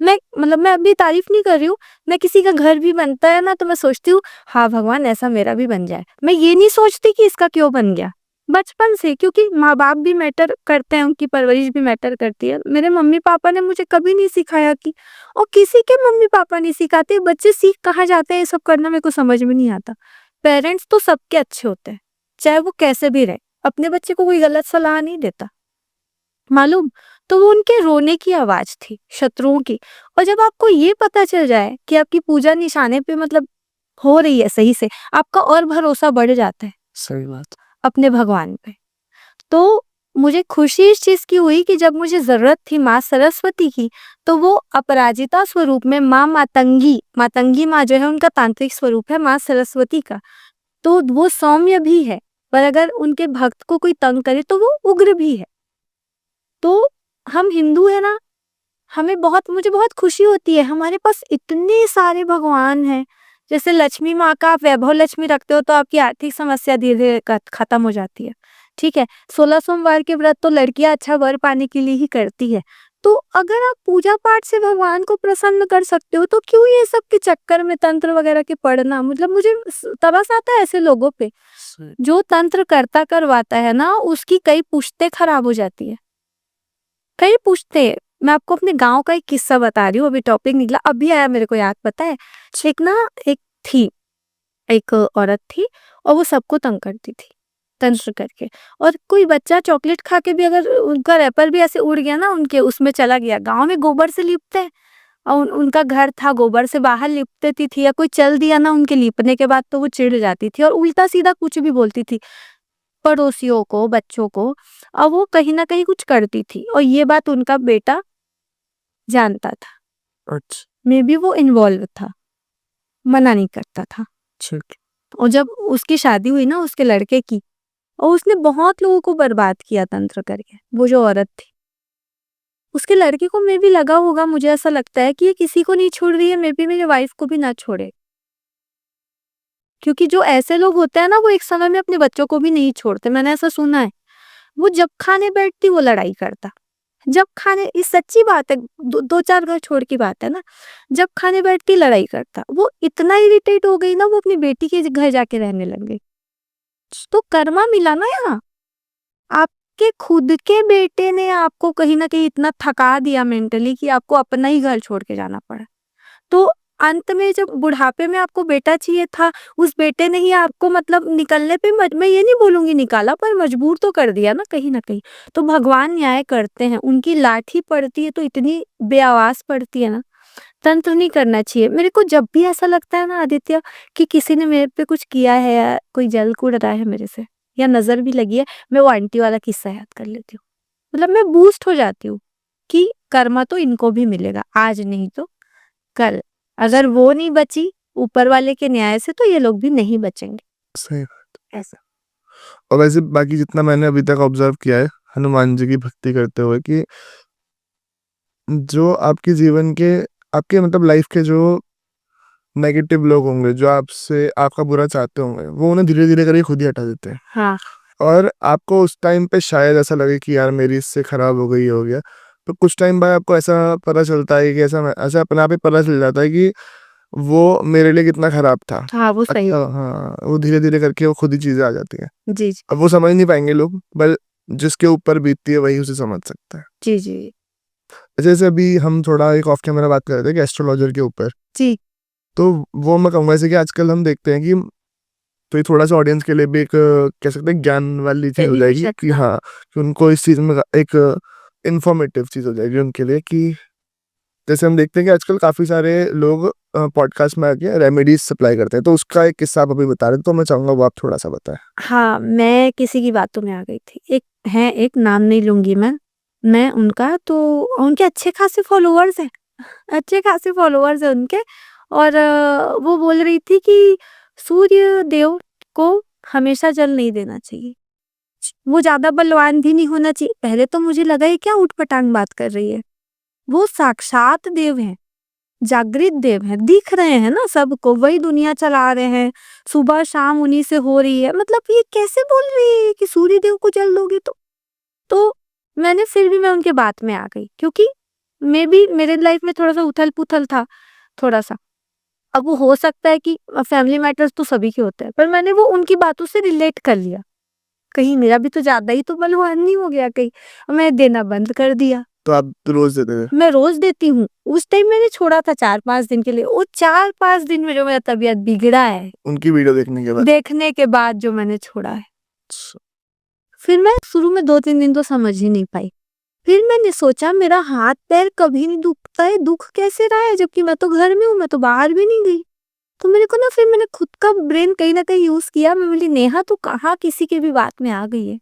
A: मैं मतलब मैं अभी तारीफ़ नहीं कर रही हूँ, मैं किसी का घर भी बनता है ना तो मैं सोचती हूँ, हाँ भगवान ऐसा मेरा भी बन जाए। मैं ये नहीं सोचती कि इसका क्यों बन गया। बचपन से क्योंकि माँ-बाप भी मैटर करते हैं, उनकी परवरिश भी मैटर करती है। मेरे मम्मी-पापा ने मुझे कभी नहीं सिखाया कि और किसी के मम्मी-पापा नहीं सिखाते, बच्चे सीख कहाँ जाते हैं ये सब करना मेरे को समझ में नहीं आता। पेरेंट्स तो सबके अच्छे होते हैं, चाहे वो कैसे भी रहे, अपने बच्चे को कोई गलत सलाह नहीं देता, मालूम? तो वो उनके रोने की आवाज़ थी, शत्रुओं की। और जब आपको ये पता चल जाए कि आपकी पूजा निशाने पे मतलब हो रही है सही से, आपका और भरोसा बढ़ जाता है
B: सही बात।
A: अपने भगवान पे। तो मुझे खुशी इस चीज़ की हुई कि जब मुझे ज़रूरत थी माँ सरस्वती की, तो वो अपराजिता स्वरूप में मातंगी माँ जो है उनका तांत्रिक स्वरूप है माँ सरस्वती का। तो वो सौम्य भी है, पर अगर उनके भक्त को कोई तंग करे तो वो उग्र भी है। तो हम हिंदू हैं ना, मुझे बहुत खुशी होती है, हमारे पास इतने सारे भगवान हैं। जैसे लक्ष्मी माँ का आप वैभव लक्ष्मी रखते हो तो आपकी आर्थिक समस्या धीरे-धीरे खत्म हो जाती है, ठीक है? 16 सोमवार के व्रत तो लड़कियाँ अच्छा वर पाने के लिए ही करती है। तो अगर आप पूजा-पाठ से भगवान को प्रसन्न कर सकते हो, तो क्यों ये सब के चक्कर में तंत्र वगैरह के पढ़ना? मतलब मुझे तरस आता है ऐसे लोगों पे। जो तंत्र करता करवाता है ना, उसकी कई पुश्तें खराब हो जाती है। कई पूछते मैं आपको अपने गाँव का एक किस्सा बता रही हूँ, अभी टॉपिक निकला, अभी आया मेरे को याद, पता है? एक थी, एक औरत थी और वो सबको तंग करती थी, तंत्र करके। और कोई बच्चा चॉकलेट खा के भी अगर उनका रैपर भी ऐसे उड़ गया ना उनके उसमें चला गया, गाँव में गोबर से लीपते हैं और उनका घर था गोबर से बाहर लिप देती थी या कोई चल दिया ना उनके लीपने के बाद तो वो चिढ़ जाती थी और उल्टा-सीधा कुछ भी बोलती थी। पड़ोसियों को, बच्चों को और वो कहीं न कहीं कुछ करती थी और ये बात उनका बेटा जानता था।
B: अच्छा।
A: मेबी वो इन्वॉल्व था, मना नहीं करता था।
B: ठीक।
A: और जब उसकी शादी हुई ना उसके लड़के की और उसने बहुत लोगों को बर्बाद किया तंत्र करके, वो जो औरत थी। उसके लड़के को मेबी लगा होगा, मुझे ऐसा लगता है कि ये किसी को नहीं छोड़ रही है, मेबी मेरी वाइफ को भी ना छोड़े। क्योंकि जो ऐसे लोग होते हैं ना वो एक समय में अपने बच्चों को भी नहीं छोड़ते, मैंने ऐसा सुना है। वो जब खाने बैठती वो लड़ाई करता। जब खाने ये सच्ची बात है, 2-4 घर छोड़ की बात है ना। जब खाने बैठती लड़ाई करता। वो इतना इरिटेट हो गई ना वो अपनी बेटी के घर जाके रहने लग गई। तो कर्मा मिला ना यहाँ। आपके खुद के बेटे ने आपको कहीं न कहीं इतना थका दिया मेंटली कि आपको अपना ही घर छोड़ के जाना पड़ा। तो अंत में जब बुढ़ापे में आपको बेटा चाहिए था, उस बेटे ने ही आपको मतलब निकलने पे मैं ये नहीं बोलूँगी निकाला, पर मजबूर तो कर दिया ना कहीं न कहीं। तो भगवान न्याय करते हैं, उनकी लाठी पड़ती है तो इतनी बेआवाज़ पड़ती है ना, तंत्र नहीं करना चाहिए। मेरे को जब भी ऐसा लगता है ना आदित्य कि किसी ने मेरे पे कुछ किया है या कोई जल-कूद रहा है मेरे से या नज़र भी लगी है, मैं वो आंटी वाला किस्सा याद कर लेती हूँ। मतलब मैं बूस्ट हो जाती हूँ कि कर्मा तो इनको भी मिलेगा, आज नहीं तो कल। अगर वो नहीं बची ऊपर वाले के न्याय से तो ये लोग भी नहीं बचेंगे।
B: सही बात।
A: ऐसा।
B: और वैसे बाकी जितना मैंने अभी तक ऑब्ज़र्व किया है, हनुमान जी की भक्ति करते हुए कि जो आपके जीवन के आपके मतलब लाइफ़ के जो नेगेटिव लोग होंगे, जो आपसे आपका बुरा चाहते होंगे, वो उन्हें धीरे-धीरे करके खुद ही हटा देते हैं।
A: हाँ,
B: और आपको उस टाइम पे शायद ऐसा लगे कि यार मेरी इससे खराब हो गई, ये हो गया। तो कुछ टाइम बाद आपको ऐसा पता चलता है कि ऐसा अपने आप ही पता चल जाता है कि वो मेरे लिए कितना खराब था।
A: हाँ, वो सही
B: अच्छा
A: हो
B: हाँ, वो धीरे-धीरे करके वो खुद ही चीज़ें आ जाती हैं।
A: जी, जी।
B: अब वो समझ नहीं पाएँगे लोग, पर जिसके ऊपर बीतती है वही उसे समझ सकता है।
A: जी, जी।
B: जैसे अभी हम थोड़ा एक ऑफ कैमरा बात कर रहे थे कि एस्ट्रोलॉजर के ऊपर,
A: जी,
B: तो वो मैं कहूँगा जैसे कि आजकल हम देखते हैं कि तो ये थोड़ा-सा ऑडियंस के लिए भी एक कह सकते हैं ज्ञान वाली चीज़ हो जाएगी
A: बेनिफिशियल
B: कि
A: था।
B: हाँ, कि उनको इस चीज़ में एक इन्फॉर्मेटिव चीज़ हो जाएगी उनके लिए कि जैसे हम देखते हैं कि आजकल काफ़ी सारे लोग पॉडकास्ट में आके रेमेडीज़ सप्लाई करते हैं, तो उसका एक किस्सा आप अभी बता रहे थे, तो मैं चाहूँगा वो आप थोड़ा-सा बताएँ?
A: हाँ, मैं किसी की बातों में आ गई थी। एक नाम नहीं लूँगी मैं, मैं उनका तो उनके अच्छे खासे फॉलोअर्स हैं, अच्छे खासे फॉलोअर्स हैं उनके। और वो बोल रही थी कि सूर्य देव को हमेशा जल नहीं देना चाहिए, वो ज़्यादा बलवान भी नहीं होना चाहिए। पहले तो मुझे लगा ये क्या ऊट-पटांग बात कर रही है, वो साक्षात देव हैं, जागृत देव हैं, दिख रहे हैं ना सबको, वही दुनिया चला रहे हैं, सुबह-शाम उन्हीं से हो रही है। मतलब ये कैसे बोल रही है कि सूर्य देव को जल दोगे तो? तो फिर भी मैं उनके बात में आ गई, क्योंकि मेरे लाइफ में थोड़ा-सा उथल-पुथल था, थोड़ा-सा। अब वो हो सकता है कि फैमिली मैटर्स तो सभी के होते हैं, पर मैंने वो उनकी बातों से रिलेट कर लिया। कहीं मेरा भी तो ज़्यादा ही तो बलवान नहीं हो गया कहीं? और मैं देना बंद कर दिया।
B: तो आप रोज देते थे?
A: मैं रोज़ देती हूँ। उस टाइम मैंने छोड़ा था 4-5 दिन के लिए। वो 4-5 दिन में जो मेरा तबीयत बिगड़ा है,
B: उनकी वीडियो
A: देखने के बाद जो मैंने छोड़ा है।
B: अच्छा,
A: फिर मैं शुरू में 2-3 दिन तो समझ ही नहीं पाई। फिर मैंने सोचा मेरा हाथ-पैर कभी नहीं दुखता है, दुख कैसे रहा है? जबकि मैं तो घर में हूँ, मैं तो बाहर भी नहीं गई। तो मेरे को ना फिर मैंने खुद का ब्रेन कहीं न कहीं यूज़ किया। मैं बोली नेहा तू कहाँ किसी की भी बात में आ गई है,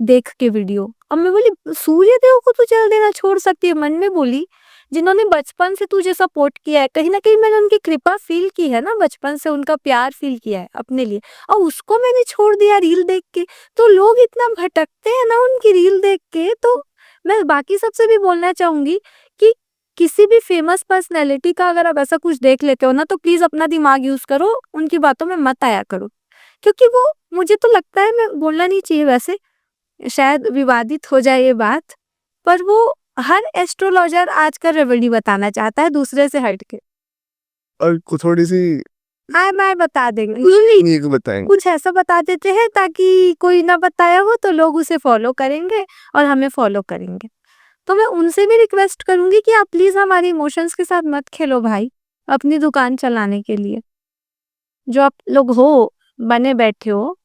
A: देख के वीडियो। अब मैं बोली सूर्य देव को तू जल देना छोड़ सकती है। मन में बोली जिन्होंने बचपन से तुझे सपोर्ट किया है, कहीं न कहीं मैंने उनकी कृपा फ़ील की है ना, बचपन से उनका प्यार फ़ील किया है अपने लिए, और उसको मैंने छोड़ दिया रील देख के। तो लोग इतना भटकते हैं ना उनकी रील देख के। तो मैं बाकी सबसे भी बोलना चाहूँगी कि किसी भी फेमस पर्सनैलिटी का अगर आप ऐसा कुछ देख लेते हो ना, तो प्लीज़ अपना दिमाग यूज़ करो, उनकी बातों में मत आया करो। क्योंकि वो मुझे तो लगता है, मैं बोलना नहीं चाहिए वैसे, शायद विवादित हो जाए ये बात, पर वो हर एस्ट्रोलॉजर आज का रेमेडी बताना चाहता है दूसरे से हट के।
B: और थोड़ी सी
A: मैं बता देंगे,
B: यूनिक बताएंगे।
A: कुछ ऐसा बता देते हैं ताकि कोई ना बताया हो तो लोग उसे फॉलो करेंगे और हमें फॉलो करेंगे। तो मैं उनसे भी रिक्वेस्ट करूंगी कि आप प्लीज हमारे इमोशंस के साथ मत खेलो भाई, अपनी दुकान चलाने के लिए जो आप लोग हो बने बैठे हो।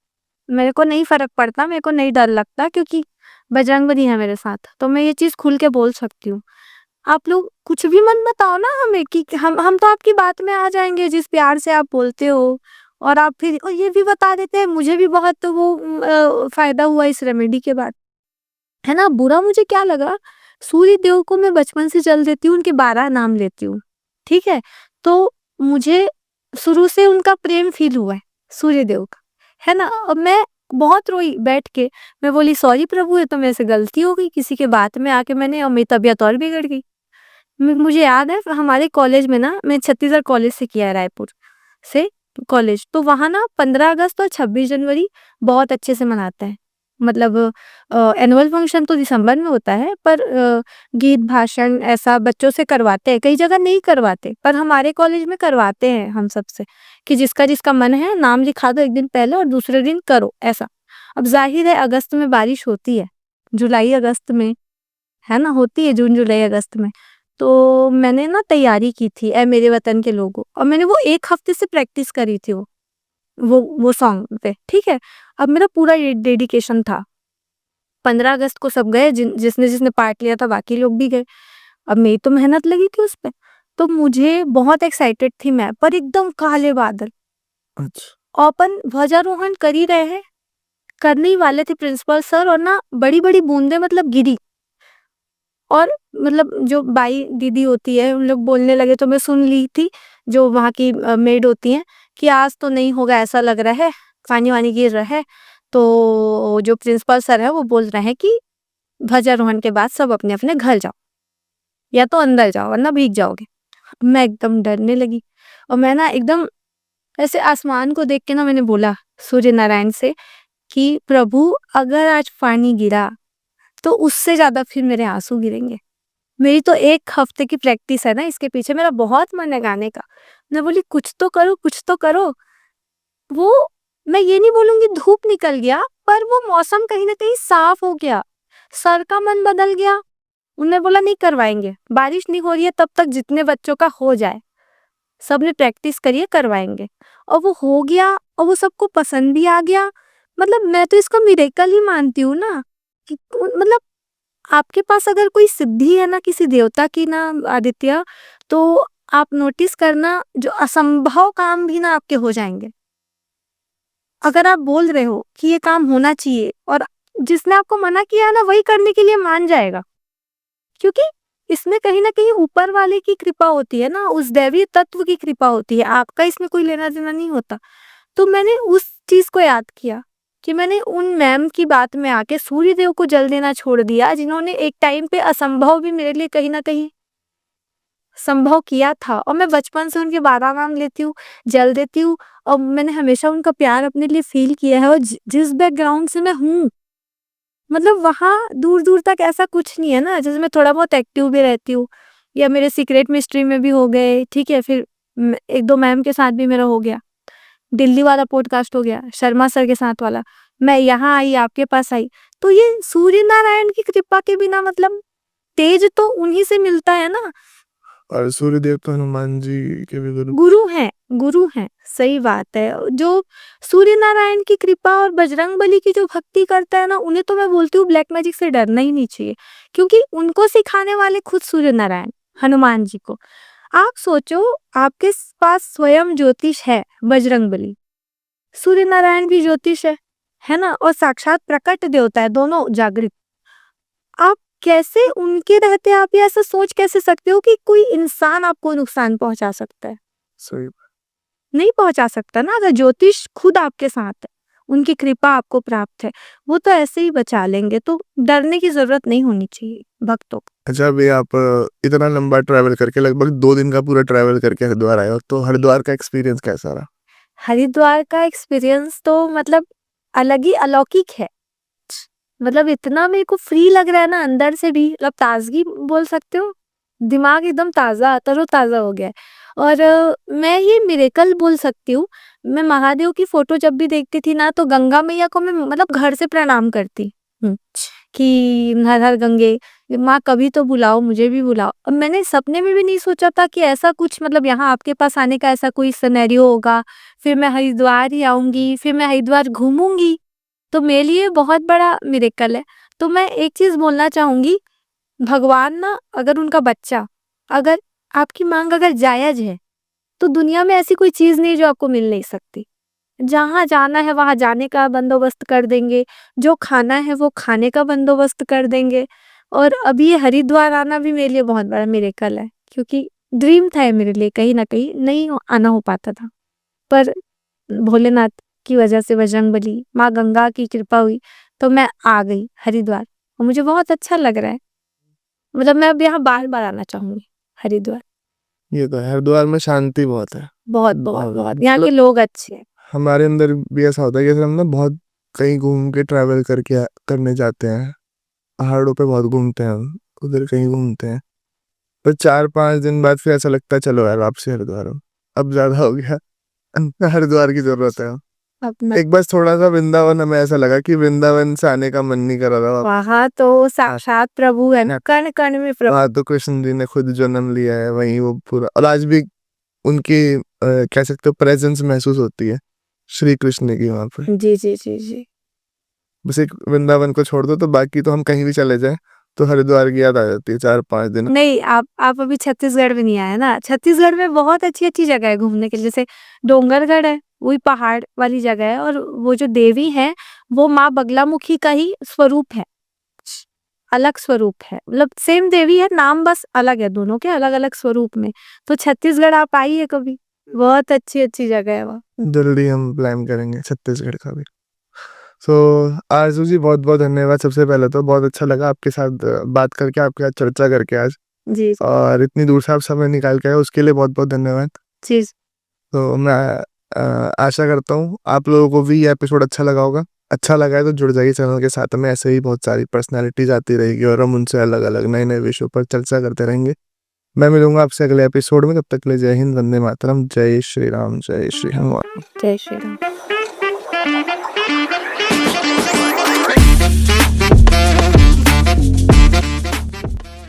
A: मेरे को नहीं फर्क पड़ता, मेरे को नहीं डर लगता, क्योंकि बजरंगबली है मेरे साथ, तो मैं ये चीज खुल के बोल सकती हूँ। आप लोग कुछ भी मत बताओ ना हमें कि हम तो आपकी बात में आ जाएंगे जिस प्यार से आप बोलते हो। और आप फिर ये भी बता देते हैं, मुझे भी बहुत तो वो फायदा हुआ इस रेमेडी के बाद, है ना। बुरा मुझे क्या लगा, सूर्य देव को मैं बचपन से जल देती हूँ, उनके 12 नाम लेती हूँ, ठीक है। तो मुझे शुरू से उनका प्रेम फील हुआ है सूर्य देव का, है ना। अब मैं बहुत रोई बैठ के, मैं बोली सॉरी प्रभु, ये तो मेरे से गलती हो गई, किसी के बात में आके मैंने, और मेरी तबीयत और बिगड़ गई। मुझे याद है हमारे कॉलेज में ना, मैं छत्तीसगढ़ कॉलेज से किया है, रायपुर से कॉलेज, तो वहाँ ना 15 अगस्त और 26 जनवरी बहुत अच्छे से मनाते हैं। मतलब एनुअल फंक्शन तो दिसंबर में होता है, पर गीत भाषण ऐसा बच्चों से करवाते हैं, कई जगह नहीं करवाते, पर हमारे कॉलेज में करवाते हैं हम सबसे, कि जिसका जिसका मन है नाम लिखा दो एक दिन पहले और दूसरे दिन करो ऐसा। अब जाहिर है अगस्त में बारिश होती है, जुलाई अगस्त में, है ना, होती है जून जुलाई अगस्त में। तो मैंने ना तैयारी की थी ऐ मेरे वतन के लोगों, और मैंने वो 1 हफ्ते से प्रैक्टिस करी थी वो सॉन्ग पे, ठीक है। अब मेरा पूरा डेडिकेशन था। 15 अगस्त को सब गए, जिसने जिसने पार्ट लिया था बाकी लोग भी गए। अब मेरी तो मेहनत लगी थी उस पे, तो मुझे बहुत एक्साइटेड थी मैं, पर एकदम काले बादल,
B: अच्छा,
A: अपन ध्वजारोहण कर ही रहे हैं, करने ही वाले थे प्रिंसिपल सर, और ना बड़ी बड़ी बूंदे मतलब गिरी, और मतलब जो बाई दीदी होती है उन लोग बोलने लगे, तो मैं सुन ली थी, जो वहाँ की मेड होती हैं, कि आज तो नहीं होगा ऐसा लग रहा है, पानी वानी गिर रहा है। तो जो प्रिंसिपल सर है वो बोल रहे हैं कि ध्वजारोहण के बाद सब अपने अपने घर जाओ, या तो अंदर जाओ वरना भीग जाओगे। मैं एकदम डरने लगी, और मैं ना एकदम ऐसे आसमान को देख के ना मैंने बोला सूर्य नारायण से कि प्रभु अगर आज पानी गिरा तो उससे ज्यादा फिर मेरे आंसू गिरेंगे। मेरी तो 1 हफ्ते की प्रैक्टिस है ना इसके पीछे, मेरा बहुत मन है गाने का। मैं बोली कुछ तो करो, कुछ तो करो। वो, मैं ये नहीं बोलूँगी धूप निकल गया, पर वो मौसम कहीं न कहीं साफ हो गया। सर का मन बदल गया। उन्होंने बोला नहीं करवाएँगे, बारिश नहीं हो रही है तब तक जितने बच्चों का हो जाए। सबने प्रैक्टिस करी है, करवाएँगे। और वो हो गया, और वो सबको पसंद भी आ गया। मतलब मैं तो इसको मिरेकल ही मानती हूँ ना, कि मतलब आपके पास अगर कोई सिद्धि है ना किसी देवता की ना आदित्य, तो आप नोटिस करना जो असंभव काम भी ना आपके हो जाएंगे। अगर आप बोल रहे हो कि ये काम होना चाहिए, और जिसने आपको मना किया है ना वही करने के लिए मान जाएगा। क्योंकि इसमें कहीं न कहीं ऊपर वाले की कृपा होती है ना, उस दैवीय तत्व की कृपा होती है, आपका इसमें कोई लेना-देना नहीं होता। तो मैंने उस चीज़ को याद किया कि मैंने उन मैम की बात में आके सूर्यदेव को जल देना छोड़ दिया, जिन्होंने एक टाइम पे असंभव भी मेरे लिए कहीं न कहीं संभव किया था, और मैं बचपन से उनके 12 नाम लेती हूँ, जल देती हूँ, और मैंने हमेशा उनका प्यार अपने लिए फ़ील किया है, और जिस बैकग्राउंड से मैं हूँ, मतलब वहाँ दूर-दूर तक ऐसा कुछ नहीं है ना, जैसे मैं थोड़ा बहुत एक्टिव भी रहती हूँ, या मेरे सीक्रेट मिस्ट्री में भी हो गए, ठीक है? फिर 1-2 मैम के साथ भी मेरा हो गया, दिल्ली वाला पॉडकास्ट हो गया, शर्मा सर के साथ वाला, मैं यहाँ आई, आपके पास आई। तो ये सूर्य नारायण की कृपा के बिना मतलब तेज तो उन्हीं से मिलता है ना।
B: और सूर्यदेव तो हनुमान जी के भी
A: गुरु हैं, सही बात है। जो सूर्य नारायण की कृपा और बजरंगबली की जो भक्ति करता है ना, उन्हें तो मैं बोलती हूँ ब्लैक मैजिक से डरना ही नहीं चाहिए, क्योंकि उनको सिखाने वाले खुद सूर्य नारायण, हनुमान जी को। आप सोचो, आपके पास स्वयं ज्योतिष है बजरंगबली, सूर्य नारायण भी ज्योतिष है ना? और साक्षात प्रकट देवता है, दोनों जागृत। आप कैसे उनके रहते आप ये ऐसा सोच कैसे सकते हो कि कोई इंसान आपको नुकसान पहुंचा सकता है?
B: सही।
A: नहीं पहुंचा सकता ना, अगर ज्योतिष खुद आपके साथ है, उनकी कृपा आपको प्राप्त है, वो तो ऐसे ही बचा लेंगे, तो डरने की जरूरत नहीं होनी चाहिए भक्तों को।
B: अच्छा, अभी आप इतना लंबा ट्रैवल करके लगभग 2 दिन का पूरा ट्रैवल करके हरिद्वार आए हो, तो हरिद्वार का एक्सपीरियंस कैसा रहा?
A: हरिद्वार का एक्सपीरियंस तो मतलब अलग ही अलौकिक है। मतलब इतना मेरे को फ्री लग रहा है ना अंदर से भी, मतलब ताजगी बोल सकते हो, दिमाग एकदम ताज़ा तरोताज़ा हो गया है। और मैं ये मिरेकल बोल सकती हूँ, मैं महादेव की फोटो जब भी देखती थी ना, तो गंगा मैया को मैं मतलब घर से प्रणाम करती हूँ कि हर हर गंगे, माँ कभी तो बुलाओ, मुझे भी बुलाओ। अब मैंने सपने में भी नहीं सोचा था कि ऐसा कुछ, मतलब यहाँ आपके पास आने का ऐसा कोई सिनेरियो होगा, फिर मैं हरिद्वार ही आऊंगी, फिर मैं हरिद्वार घूमूंगी, तो मेरे लिए बहुत बड़ा मिरेकल है। तो मैं एक चीज बोलना चाहूंगी, भगवान ना, अगर उनका बच्चा, अगर आपकी मांग अगर जायज है, तो दुनिया में ऐसी कोई चीज नहीं जो आपको मिल नहीं सकती। जहाँ जाना है वहां जाने का बंदोबस्त कर देंगे, जो खाना है वो खाने का बंदोबस्त कर देंगे। और अभी ये हरिद्वार आना भी मेरे लिए बहुत बड़ा मिरेकल है, क्योंकि ड्रीम था ये मेरे लिए, कहीं ना कहीं नहीं आना हो पाता था, पर भोलेनाथ की वजह से, बजरंगबली माँ गंगा की कृपा हुई, तो मैं आ गई हरिद्वार, और मुझे बहुत अच्छा लग रहा है। मतलब मैं अब यहाँ बार-बार आना चाहूँगी, हरिद्वार।
B: ये तो है, हरिद्वार में शांति बहुत है।
A: बहुत, बहुत, बहुत। यहाँ के लोग अच्छे हैं।
B: हमारे अंदर भी ऐसा होता है कि जैसे हम ना बहुत कहीं घूम के ट्रैवल करके करने जाते हैं, पहाड़ों पे बहुत घूमते हैं हम, उधर कहीं घूमते हैं, पर 4-5 दिन बाद फिर ऐसा लगता है चलो यार वापसी हरिद्वार हो, अब ज़्यादा हो गया, हरिद्वार की ज़रूरत है।
A: अब मैं
B: एक बार थोड़ा-सा वृंदावन हमें ऐसा लगा कि वृंदावन से आने का मन नहीं कर रहा था।
A: वहाँ तो साक्षात प्रभु है ना, कण-कण में प्रभु।
B: वहाँ तो कृष्ण जी ने खुद जन्म लिया है, वहीं वो पूरा, और आज भी उनकी कह सकते हो प्रेजेंस महसूस होती है श्री कृष्ण की वहाँ पे।
A: जी, जी, जी, जी।
B: बस एक वृंदावन को छोड़ दो तो बाकी तो हम कहीं भी चले जाएं तो हरिद्वार की याद आ जाती है 4-5 दिन।
A: नहीं, आप अभी छत्तीसगढ़ में नहीं आए ना, छत्तीसगढ़ में बहुत अच्छी-अच्छी जगह है घूमने के लिए, जैसे डोंगरगढ़ है, वही पहाड़ वाली जगह है, और वो जो देवी है, वो माँ बगलामुखी का ही स्वरूप है, अलग स्वरूप है, मतलब सेम देवी है, नाम बस अलग है, दोनों के अलग-अलग स्वरूप में। तो छत्तीसगढ़ आप आइए कभी, बहुत अच्छी-अच्छी जगह है वहाँ।
B: जल्दी हम प्लान करेंगे छत्तीसगढ़ का भी। सो आरजू जी, बहुत बहुत धन्यवाद। सबसे पहले तो बहुत अच्छा लगा आपके साथ बात करके, आपके साथ चर्चा करके आज,
A: जी,
B: और इतनी दूर से आप समय निकाल के आए उसके लिए बहुत बहुत धन्यवाद।
A: जी,
B: तो मैं आशा करता हूँ आप लोगों को भी ये एपिसोड अच्छा लगा होगा। अच्छा लगा है तो जुड़ जाइए चैनल के साथ में, ऐसे ही बहुत सारी पर्सनालिटीज आती रहेगी और हम उनसे अलग अलग नए नए विषयों पर चर्चा करते रहेंगे। मैं मिलूंगा आपसे अगले एपिसोड में, तब तक के लिए जय हिंद, वंदे मातरम, जय श्री राम, जय श्री हनुमान।
A: जय श्री राम।